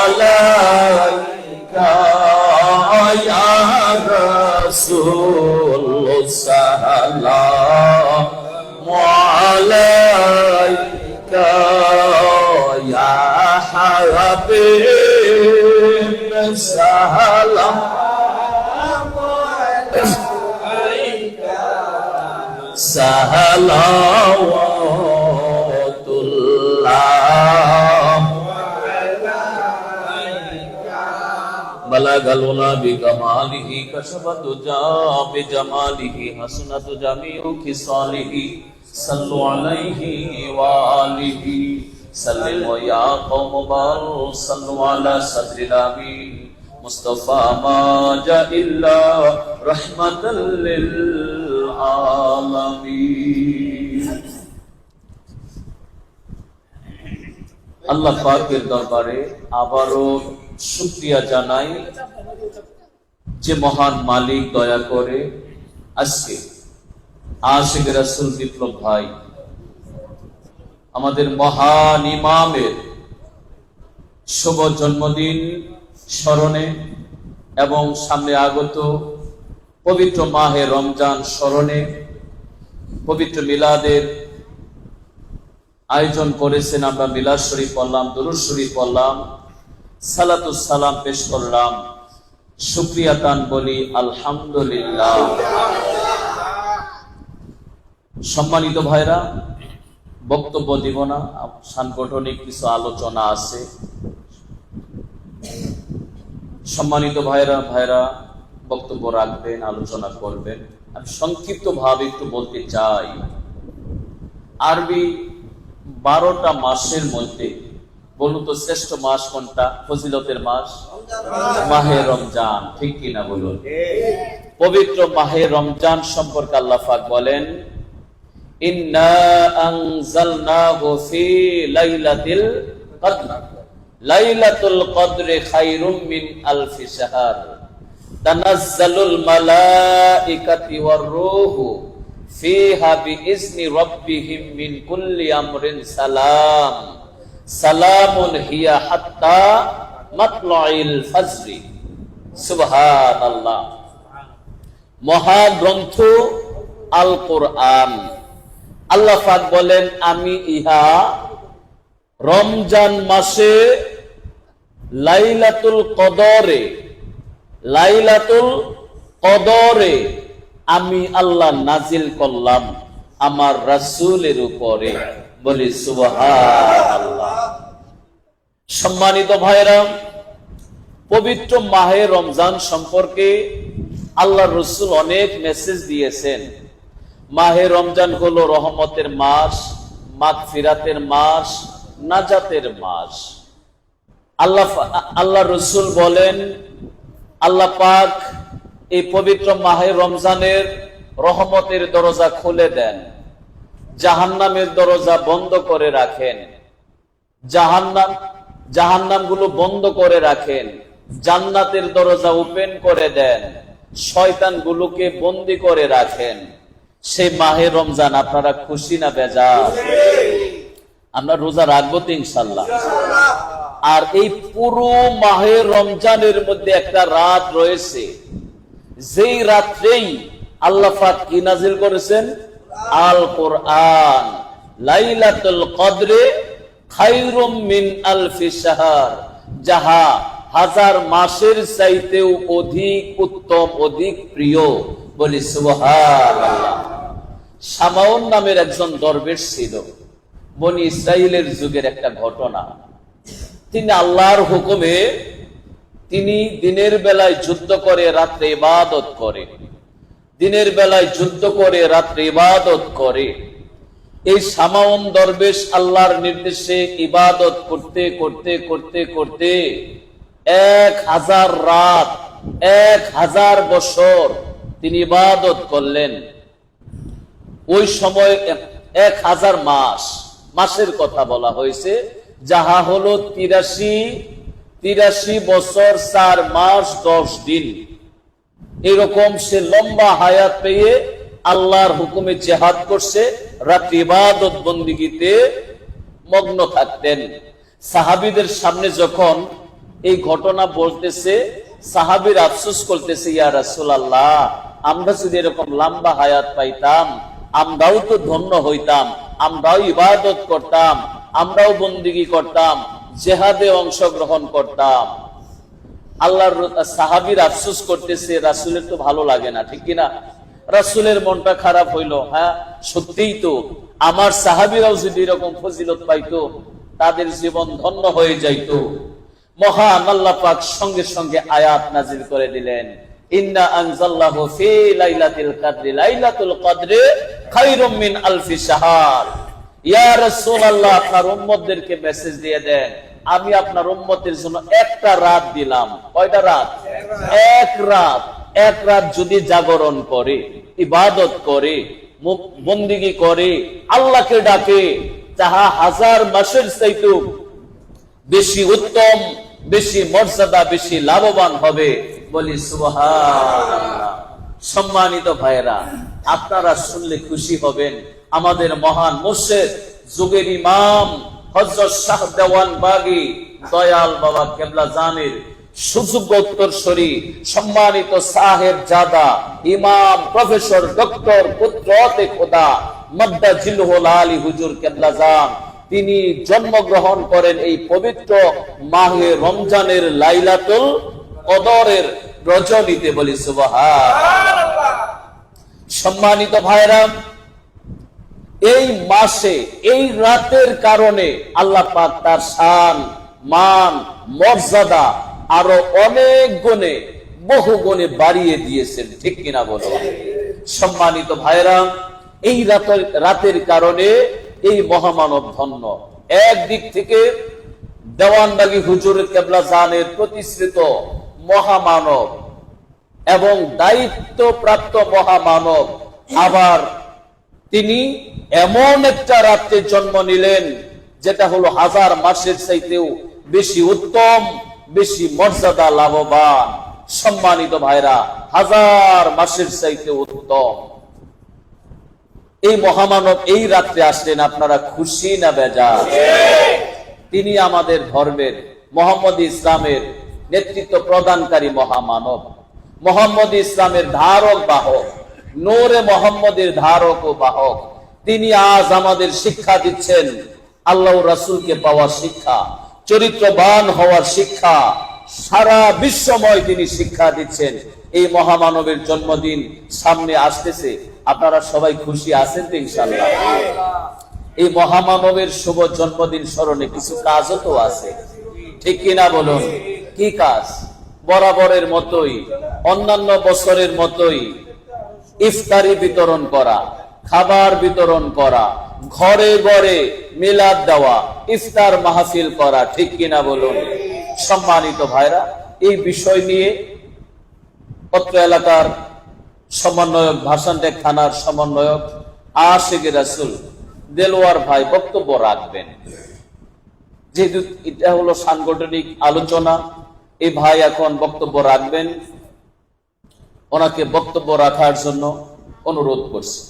আলাইকা ইয়া রাসূল সালাম আলাইকা ইয়া হাবিব সালাম আলাইকা সালাওয়াতুল্লাহ بلغ العلا بكماله كشف الدجى بجماله حسنت جميع خصاله صلوا عليه وآله سلموا يا قوم بل صلوا على صدر الأمين مصطفى ما جاء إلا رحمة للعالمين আল্লাহ পাকের দরবারে আবারও শুকরিয়া জানাই যে মহান মালিক দয়া করে আজকে আশিক রাসূল বিপ্লব ভাই আমাদের মহান ইমামের শুভ জন্মদিন স্মরণে এবং সামনে আগত পবিত্র মাহে রমজান স্মরণে পবিত্র মিলাদের আয়োজন করেছেন। আমরা মিলাদ শরীফ পড়লাম, দুরূদ শরীফ পড়লাম, সালাতুস সালাম পেশ করলাম। শুকরিয়া তান বলি আলহামদুলিল্লাহ। সম্মানিত ভাইরা, বক্তব্য দিব না, সাংগঠনিক কিছু আলোচনা আছে। সম্মানিত ভাইরা বক্তব্য রাখবেন, আলোচনা করবেন। আমি সংক্ষিপ্ত ভাবে একটু বলতে চাই। আরবি 12টা মাসের মধ্যে বলুন তো শ্রেষ্ঠ মাস কোনটা? ফজিলতের মাস মাহে রমজান, ঠিক কিনা বলুন? পবিত্র মাহে রমজান সম্পর্কে আল্লাহ পাক বলেন, ইন্না আনজালনাহু ফি লাইলাতিল কদর, লাইলাতুল কদরে খায়রুম মিন আলফি শাহর, তানাজ্জালুল মালাইকাতু ওয়ার রূহু ফিহা বিইজনি রাব্বিহিম মিন কুল্লি আমরিন সালাম, সালামুন হিয়া হাত্তা মাতলাইল ফজরি। সুবহানাল্লাহ। মহাগ্রন্থ আল কোরআন, আল্লাহ পাক বলেন, আমি ইহা রমজান মাসে লাইলাতুল কদরে আমি আল্লাহ নাজিল করলাম আমার রাসূলের উপরে। বলি সুবহানাল্লাহ। সম্মানিত ভাইরা, পবিত্র মাহে রমজান সম্পর্কে আল্লাহ রাসূল অনেক মেসেজ দিয়েছেন। মাহে রমজান হলো রহমতের মাস, মাগফিরাতের মাস, নাজাতের মাস। আল্লাহ রাসূল বলেন, আল্লাহ পাক এই পবিত্র মাহে রমজানের রহমতের দরজা খুলে দেন, জাহান্নামের দরজা বন্ধ করে রাখেন, জাহান্নামগুলো বন্ধ করে রাখেন, জান্নাতের দরজা ওপেন করে দেন, শয়তানগুলোকে বন্দী করে রাখেন। সেই মাহে রমজান আপনারা খুশি না বেজার? আমরা রোজা রাখবো তো ইনশাআল্লাহ। আর এই পুরো মাহে রমজানের মধ্যে একটা রাত রয়েছে, যেই রাত্রেই আল্লাহ পাক কি নাজিল করেছেন? আল কোরআন। লাইলাতুল কদরে খায়রুম মিন আলফি শাহর, যাহা হাজার মাসের চাইতেও অধিক উত্তম, অধিক প্রিয়। বলি সুবহানাল্লাহ। শামাউন নামের একজন দরবেশ ছিল, বনি ইসরাইলের যুগের একটা ঘটনা। তিনি আল্লাহর হুকুমে তিনি দিনের বেলায় যুদ্ধ করে রাত্রে ইবাদত করে, দিনের বেলায় যুদ্ধ করে রাত্রে ইবাদত করে। এই শামাউন দরবেশ আল্লাহর নির্দেশে ইবাদত করতে করতে করতে করতে 1000 রাত, 1000 বছর তিনি ইবাদত করলেন। ওই সময় 1000 মাসের কথা বলা হয়েছে, যাহা হলো 83 বছর 4 মাস 10 দিন। এরকম সে লম্বা হায়াত পেয়ে আল্লাহর হুকুমে জিহাদ করছে, রাত্রি ইবাদত বন্দিগিতে মগ্ন থাকতেন। সাহাবীদের সামনে যখন এই ঘটনা বলতেছে, সাহাবীর আফসোস করতেছে, ইয়া রাসূলুল্লাহ, আমরা যদি এরকম লম্বা হায়াত পাইতাম, আমরাও তো ধন্য হইতাম, আমরাও ইবাদত করতাম, আমরাও বন্দিগি করতাম, জিহাদে অংশগ্রহণ করতাম। আল্লাহর সাহাবীর আফসোস করতেছে, রাসূলের তো ভালো লাগে না, ঠিক কিনা? রাসূলের মনটা খারাপ হইলো। হ্যাঁ, সত্যিই তো, আমার সাহাবীরাও যদি এরকম ফজিলত পাইতো, তাদের জীবন ধন্য হয়ে যাইতো। মহান আল্লাহ পাক সঙ্গে সঙ্গে আয়াত নাজিল করে দিলেন, ইন্না আনজালনাহু ফি লাইলাতিল কদরি, লাইলাতুল কদরে খায়রুম মিন আলফি শাহর। ইয়া রাসূলুল্লাহ, আপনার উম্মতদেরকে মেসেজ দিয়ে দেন, আমি আপনার উম্মতের জন্য একটা রাত দিলাম। কয়টা রাত? এক রাত যদি জাগরণ করে, ইবাদত করে, বন্দিগি করে, আল্লাহকে ডাকে, যাহা 1000 মাসের চাইতে বেশি উত্তম, বেশি মর্যাদা, বেশি লাভবান হবে। বলি সুবহানাল্লাহ। সম্মানিত ভাইরা, আপনারা শুনলে খুশি হবেন, আমাদের মহান মুর্শিদ, যুগের ইমাম হযরত শাহ দেওয়ান বাগী দয়াল বাবা কেবলা জানের সুযোগ্য উত্তরসূরি, সম্মানিত সাহেব জাদা ইমাম প্রফেসর ডক্টর কুদরতে খোদা মাদ্দা জিলহুল আলী হুজুর কেবলা জান, তিনি জন্মগ্রহণ করেন এই পবিত্র মাহে রমজানের লাইলাতুল কদরের রজনীতে, বলি সুবহানাল্লাহ। সম্মানিত ভাইরা, এই মাসে এই রাতের কারণে আল্লাহ পাক তার শান, মান, মর্যাদা আরো অনেক গুণে, বহু গুণে বাড়িয়ে দিয়েছেন, ঠিক কিনা বলো? সম্মানিত ভাইরা, এই রাতের কারণে এই মহামানব ধন্য। একদিক থেকে দেওয়ানবাগী হুজুর কেবলা জানের প্রতিষ্ঠিত মহামানব এবং দায়িত্বপ্রাপ্ত মহামানব, আবার তিনি এমন একটা রাত্রে জন্ম নিলেন যেটা হলো হাজার মাসের চাইতেও বেশি উত্তম, বেশি মর্যাদা লাভবান। সম্মানিত ভাইরা, হাজার মাসের চাইতে উত্তম এই মহামানব এই রাত্রে আসলেন। আপনারা খুশি না বেজার? তিনি আমাদের ধর্মের, মোহাম্মদ ইসলামের নেতৃত্ব প্রদানকারী মহামানব, মোহাম্মদ ইসলামের ধারক বাহক, নূরে মোহাম্মদের ধারক ও বাহক। তিনি আজ আমাদের শিক্ষা দিচ্ছেন, আল্লাহ রাসূলকে পাওয়ার শিক্ষা, চরিত্রবান হওয়ার শিক্ষা, সারা বিশ্বময় তিনি শিক্ষা দিচ্ছেন। এই মহামানবের জন্মদিন সামনে আসতেছে, আপনারা সবাই খুশি আছেন তো ইনশাআল্লাহ? এই মহামানবের শুভ জন্মদিন স্মরণে কিছু কাজও তো আছে, ঠিক কিনা বলুন? কি কাজ? বরাবরের মতোই, অন্যান্য বছরের মতোই ইফতারি বিতরণ করা, খাবার বিতরণ করা, ঘরে ঘরে মিলাদ দেওয়া, ইফতার মাহফিল করা, ঠিক কিনা বলুন? সম্মানিত ভাইরা, এই বিষয় নিয়ে অত্র এলাকার সমন্বয়ক, ভাসানটেক থানার সমন্বয়ক আশিক রাসূল দেলোয়ার ভাই বক্তব্য রাখবেন। যেহেতু এটা হলো সাংগঠনিক আলোচনা, এই ভাই এখন বক্তব্য রাখবেন। ওনাকে বক্তব্য রাখার জন্য অনুরোধ করছি।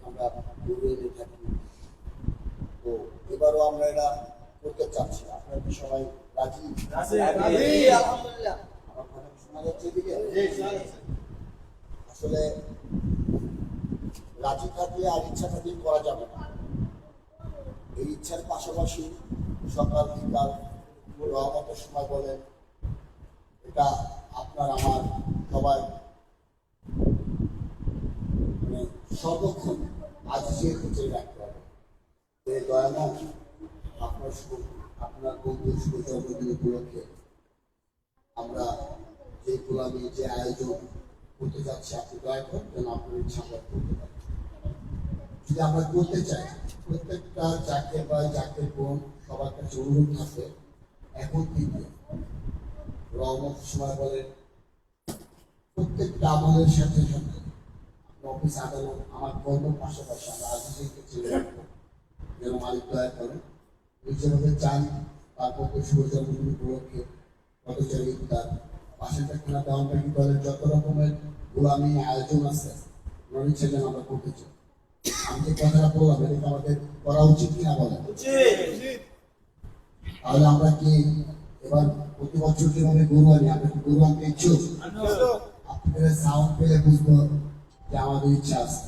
আমরা দূরে থাকি, তো এবারও আমরা এটা করতে চাচ্ছি। আপনারা কি সবাই রাজি? আলহামদুলিল্লাহ। আমার কথা শোনা যাচ্ছে এদিকে? আসলে রাজি থাকলে আর ইচ্ছা থাকলে করা যাবে না। এই ইচ্ছার পাশাপাশি সকাল বিকাল রহমতের সময় বলেন, এটা আপনার আমার সবাই সর্বক্ষণ আজ যে খুঁজে রাখতে হবে যে দয়াময় আপনার বন্ধু শুভ জন্মদিন উপলক্ষে আমরা যে গোলামি, যে আয়োজন করতে যাচ্ছি, আপনি দয়া করেন যেন আপনার ইচ্ছা আমরা করতে পারি। যদি আমরা করতে চাই, প্রত্যেকটা চাকরি বা চাকরির বোন সবার কাছে অনুরোধ থাকবে, এখন থেকে রহমত সময় বলেন প্রত্যেকটা আমাদের সাথে সাথে অফিস আদালত আমার কর্মের পাশাপাশি আমরা আজকে ছেড়ে রাখবো, যেন মালিক দয়া করেন। যেভাবে চান তারপর শুভ জন্মদিন উপলক্ষে পদচারী ইফতার পাশের একটা দেওয়ানবাগি দলের যত রকমের গোলামি আয়োজন আছে ওনার ইচ্ছা যেন আমরা করতে চাই। আমি যে কথাটা বললাম এটা কি আমাদের করা উচিত কিনা বলেন? তাহলে আমরা কি এবার প্রতি বছর যেভাবে গরু আনি আমরা কি গরু আনতে ইচ্ছুক? আপনাদের সাউন্ড পেলে বুঝবো যে আমাদের ইচ্ছা আছে।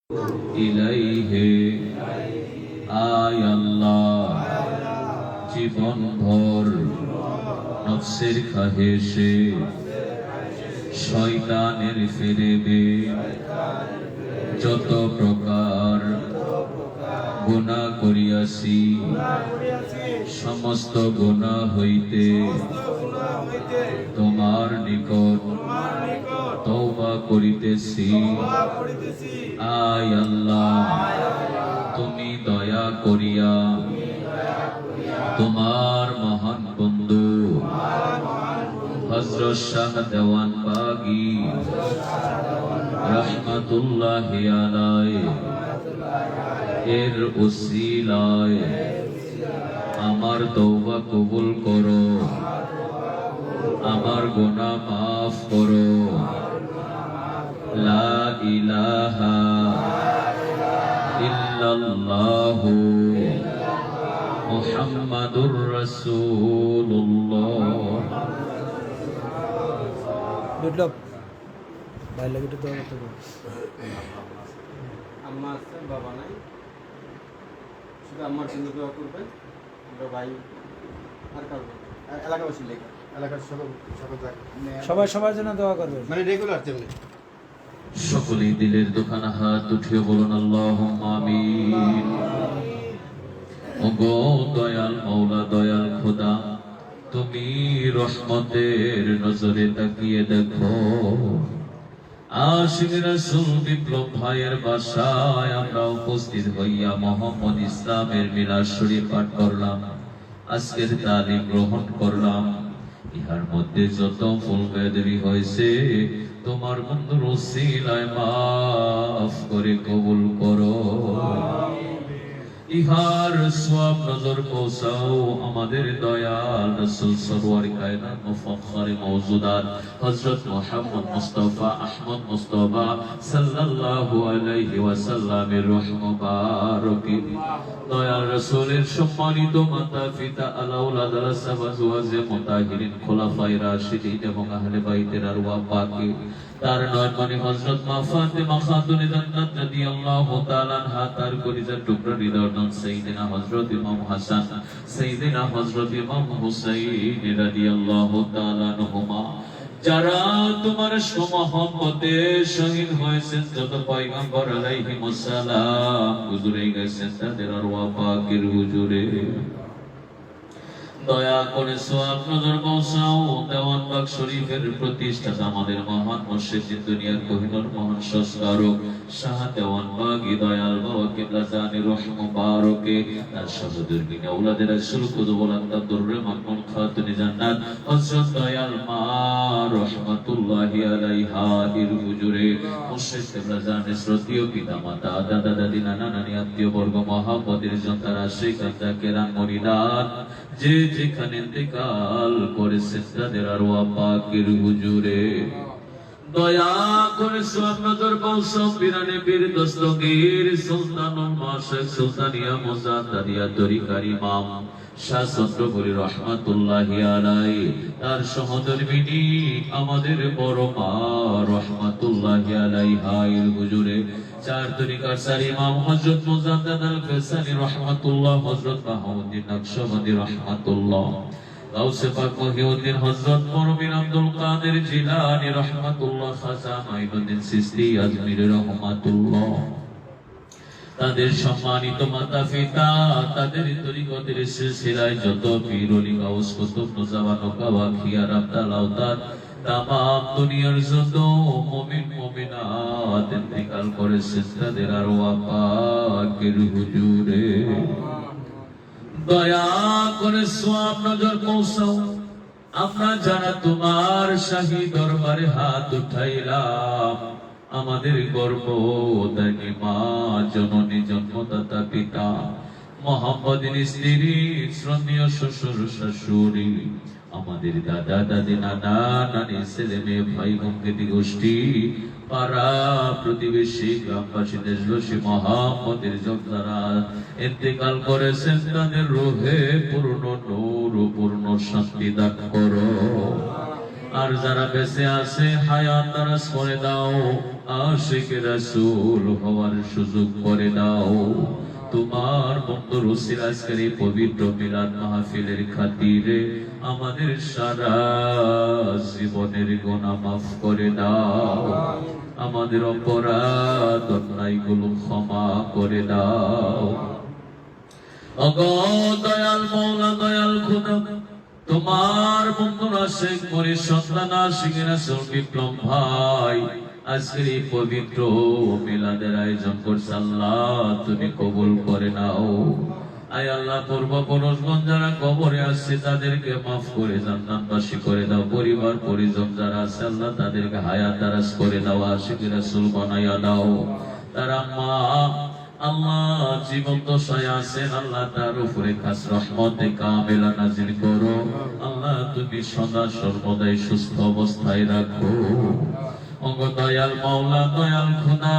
ইলাইহি আয় আল্লাহ জীবন ভর নফসের খাহেশে শয়তানের ফেরেবে যত প্রকার গুনাহ করিয়াছি সমস্ত গুনাহ হইতে তোমার নিকট তওবা করিতেছি আয় আল্লাহ তুমি দয়া করিয়া তোমার মহান বন্ধু হযরত শাহ দেওয়ান বাগী রাহমাতুল্লাহি আলাইহি এর উসিলায় আমার তওবা কবুল করো, আমার গুনাহ মাফ করো। লা ইলাহা ইল্লাল্লাহু মুহাম্মাদুর রাসূলুল্লাহ। বিপ্লব ভাই লাগে তো করতে হবে। আম্মা আছে, বাবা নাই, শুধু আম্মার জন্য দোয়া করবেন। আমরা ভাই আর কারণ এলাকাবাসী লেখা এলাকার সকল সবাই সবার জন্য দোয়া করবেন, মানে রেগুলার তেমনি সকলেই দিলের দোকানে হাত উঠিয়ে বলুন আল্লাহুম্মা আমিন। ওগো দয়াল মাওলা, দয়াল খোদা, তুমি রহমতের নজরে তাকিয়ে দেখো। আশিক রাসূল বিপ্লব ভাইয়ের বাসায় আমরা উপস্থিত হইয়া মোহাম্মদ ইসলামের মিলাদ শরীফ পাঠ করলাম, আজকের তালিম গ্রহণ করলাম। ইহার মধ্যে যত ভুল বেদবি হয়েছে তোমার বন্ধুর ওসিলায় মাফ করে কবুল করো। ইহার সওয়াব নজর পৌঁছাও আমাদের দয়াল রাসূল সরওয়ার কায়নাত মুফাখখারে মাওজুদাত হযরত মুহাম্মদ মুস্তাফা আহমদ মুস্তাফা সাল্লাল্লাহু আলাইহি ওয়াসাল্লামের রূহ মুবারকে। দয়াল রাসূলের সম্মানিত মাতা পিতা আলাউলাদ আলাসাবাজওয়াজে মুতাহিরিন খোলাফায়ে রাশিদিন এবং আহলে বাইতের আরওয়াহ পাকে, তার নয়নমণি হযরত মা ফাতেমা খাতুনে জান্নাত রাদিয়াল্লাহু তাআলা আনহা, তার কলিজার টুকরা হৃদয়নন্দ সাইয়েদনা হযরত ইমাম হাসান, সাইয়েদনা হযরত ইমাম হুসাইন রাদিয়াল্লাহু তাআলা আনহুমা, যারা তোমার সুমহব্বতে শহীদ হয়েছেন, যত পয়গম্বর আলাইহিমুস সালাম গুজরে গেছেন, তাদের আরওয়াহ পাকের হুজুরে দয়া করে সওয়াব নজর পৌঁছাও। দেওয়ান বাগ শরীফের প্রতিষ্ঠাতা আমাদের মহান মুর্শিদ দুনিয়ার কোহিনুর মহান সংস্কারক শাহ দেওয়ান বাগী দয়াল বাবা কিবলা জানি রূহ মুবারকে, তার সহদরবিন আওলাদের রাসূল কুতুবুল আন্তাদুর মাকমুন খাতুনে জান্নাত হযরত দয়াল মা রাহমাতুল্লাহি আলাইহা এর হুজুরে মুর্শিদ কিবলা জানি শ্রদ্ধেয় পিতা মাতা দাদা দাদি নানা নানি আত্মীয় বর্গ মহাপদের জনতার আশিক জাকেরান মুরিদান যে যেখানে ইন্তেকাল করেছেন, তাদের আরওয়াহ পাকের হুজুরে দয়া করে সওয়াব নজর পৌঁছাও। পীরানে পীর দস্তগীর সুলতানুল মাশায়েখ সুলতানিয়া মুজাদ্দাদিয়া তরিকার ইমাম শাহ চন্দ্রপুরী রহমাতুল্লাহি আলাইহি, তার সহধর্মিনী আমাদের বড় মা রহমাতুল্লাহি আলাইহা এর হুজুরে চার তরিকার চার ইমাম হযরত মুজাদ্দাদ আল ফয়সালী রাহমাতুল্লাহ, হযরত বাহাউদ্দিন নকশবন্দি রাহমাতুল্লাহ, গাউসে পাক মহিউদ্দিন হযরত মুরবিন আব্দুল কাদের জিলানী রাহমাতুল্লাহ, খাজা মাইনুদ্দিন সিস্তি আজমির রাহমাতুল্লাহ, তাদের সম্মানিত মাতা পিতা, তাদের তরিকতের সিলসিলায় যত পীর ওলি গাউস কুতুব নুজাওয়ান ওকাবা খিয়ার আব্দাল আওতাদ তামাম দুনিয়ার যত মুমিন মুমিনাত ইন্তেকাল করেছেন, তাদের আরওয়াহ পাকের হুজুরে দয়া করে সওয়াব নজর পৌঁছাও। আমরা যারা তোমার শাহী দরবারে হাত উঠাইলাম, আমাদের গর্ভধারিণী মা, জননী জন্মদাতা পিতা, মোহাম্মদের স্ত্রী, শ্রদ্ধেয় শ্বশুর শাশুড়ি, আমাদের দাদা দাদি নানা নানি ছেলে মেয়ে ভাই বোনকে গোষ্ঠী, পাড়া প্রতিবেশী গ্রামবাসী দেশবাসী মোহাম্মদের যারা ইন্তেকাল করেছেন, তাদের রূহে পূর্ণ নূর ও পূর্ণ শান্তি দান করো। আর যারা বেঁচে আছে হায়াত দারাজ করে দাও। আশিক রাসূল হওয়ার সুযোগ করে দাও। তোমার বন্ধুর উসিলা আজকের এই পবিত্র মিলাদ মাহফিলের খাতিরে আমাদের সারা জীবনের গুনাহ মাফ করে দাও। আমাদের অপরাধ অন্যায়গুলো ক্ষমা করে দাও। ওগো দয়াল মাওলা, দয়াল খোদা, তোমার বন্ধুর আশিক মুরিদ সন্তান আশিক রাসূল বিপ্লব ভাই আজকের এই পবিত্র মিলাদের আয়োজন করছে, আল্লাহ তুমি কবুল করে নাও। আয় আল্লাহ, পূর্বপুরুষগণ যারা কবরে আসছে তাদেরকে মাফ করে জান্নাতবাসী করে দাও। পরিবার পরিজন যারা আছে আল্লাহ তাদেরকে হায়াত দারাজ করে দাও, আশিক রাসূল বানাইয়া দাও। তারা মা আল্লাহ জীবন্ত দশায় আছেন, আল্লাহ তার উপরে খাস রহমতে কামেলা নাজিল করো। আল্লাহ তুমি সদা সর্বদাই সুস্থ অবস্থায় রাখো। ওগো দয়াল মাওলা, দয়াল খোদা,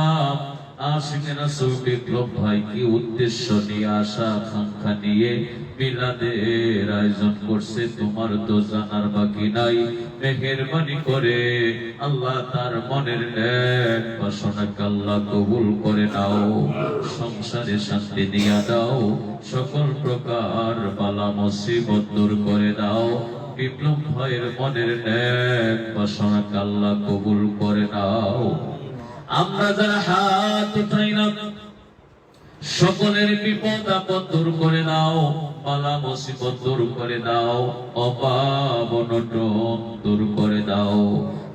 আশিক রাসূল বিপ্লব ভাই কি উদ্দেশ্য নিয়ে, আশা আকাঙ্ক্ষা নিয়ে মিলাদের আয়োজন করছে তোমার তো জানার বাকি নাই। মেহেরবানি করে আল্লাহ তার মনের নেক বাসনাকে আল্লাহ কবুল করে নাও। সংসারে শান্তি দিয়া দাও, সকল প্রকার বালা মুসিবত দূর করে দাও। বিপ্লব ভাইয়ের মনের নেক বাসনাকে আল্লাহ কবুল করে নাও। আমরা যারা হাত উঠাইলাম সকলের বিপদ আপদ দূর করে দাও, বালা মুসিবত দূর করে দাও, অভাব অনটন দূর করে দাও।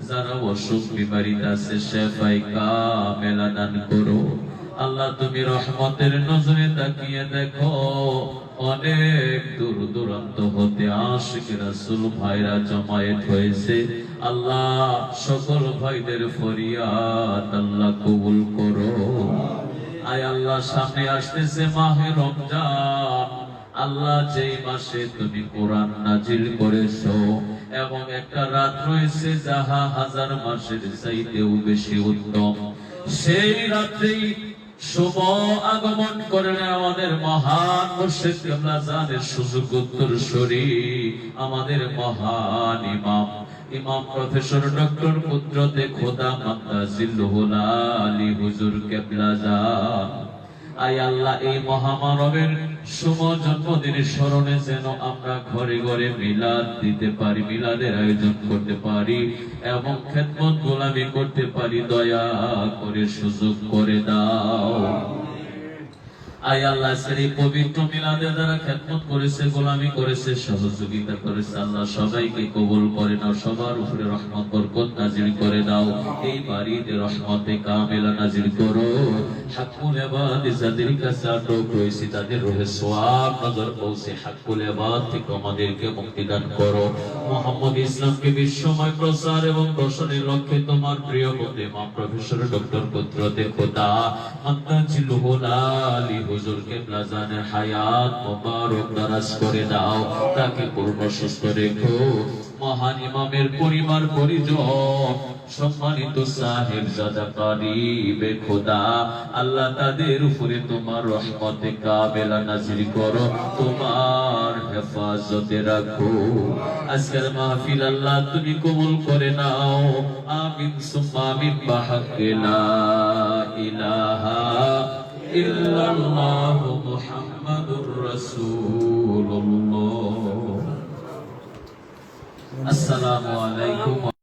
যারা অসুখ বিমারিতে আছে শেফায়ে কামেলা দান করো। আল্লাহ তুমি রহমতের নজরে তাকিয়ে দেখো, অনেক দূর দূরান্ত হতে আশিক রাসূল ভাইরা জমায়েত হয়েছে। আল্লাহ সকল ভাইদের ফরিয়াদ আল্লাহ কবুল করো। আয় আল্লাহ, সামনে আসতেছে মাহে রমজান, আল্লাহ যেই মাসে তুমি কোরআন নাজিল করেছো এবং একটা রাত রয়েছে যাহা হাজার মাসের চাইতেও বেশি উত্তম, সেই রাত্রেই শুভ আগমন করেন আমাদের মহান মুর্শিদ কিবলা জানের সুযোগ উত্তরসূরি, আমাদের মহান ইমাম প্রফেসর ডক্টর কুদরতে খোদা মাদ্দাজিল্লুহুল আলী হুজুর কিবলা জান। আয় আল্লাহ, এই মহামানবের শুভ জন্মদিনের স্মরণে যেন আমরা ঘরে ঘরে মিলাদ দিতে পারি, মিলাদের আয়োজন করতে পারি এবং খেদমত গোলামি করতে পারি, দয়া করে সুযোগ করে দাও। আয় আল্লাহ, সেই পবিত্র মিলাদে যারা খেদমত করেছে, গোলামি করেছে, সহযোগিতা করেছে, আল্লাহ সবাইকে কবুল করে নাও। সবার উপরে রহমত বরকত নাজিল করে দাও। এই বাড়িতে রহমতে কামেলা নাজিল করো। হাক্কুল ইবাদ যাদের কাছে আটক রয়েছে তাদের রূহে সওয়াব নজর পৌঁছে হাক্কুল ইবাদ থেকে আমাদেরকে মুক্তি দান করো। মুহাম্মদ ইসলামকে বিশ্বময় প্রচার এবং প্রসারের লক্ষ্যে তোমার প্রিয় বন্ধু ইমাম প্রফেসর ডক্টর কুদরতে খোদা মাদ্দাজিল্লুহুল আলী হুজুর কিবলা জানের হায়াত মোবারক দারাজ করে দাও, তাকে পূর্ণ সুস্থ রেখো। মহান ইমামের পরিবার পরিজন, সম্মানিত সাহেবজাদা কারিবে খোদা, আল্লাহ তাদের উপরে তোমার রহমতে কামেলা নাজিল করো, তোমার হেফাজতে রাখো। আজকের মাহফিল আল্লাহ তুমি কবুল করে নাও। আমিন সুম্মা আমিন বিহাক্কি লা ইলাহা ইল্লাল্লাহ মুহাম্মাদুর রাসূলুল্লাহ। আসসালামু আলাইকুম।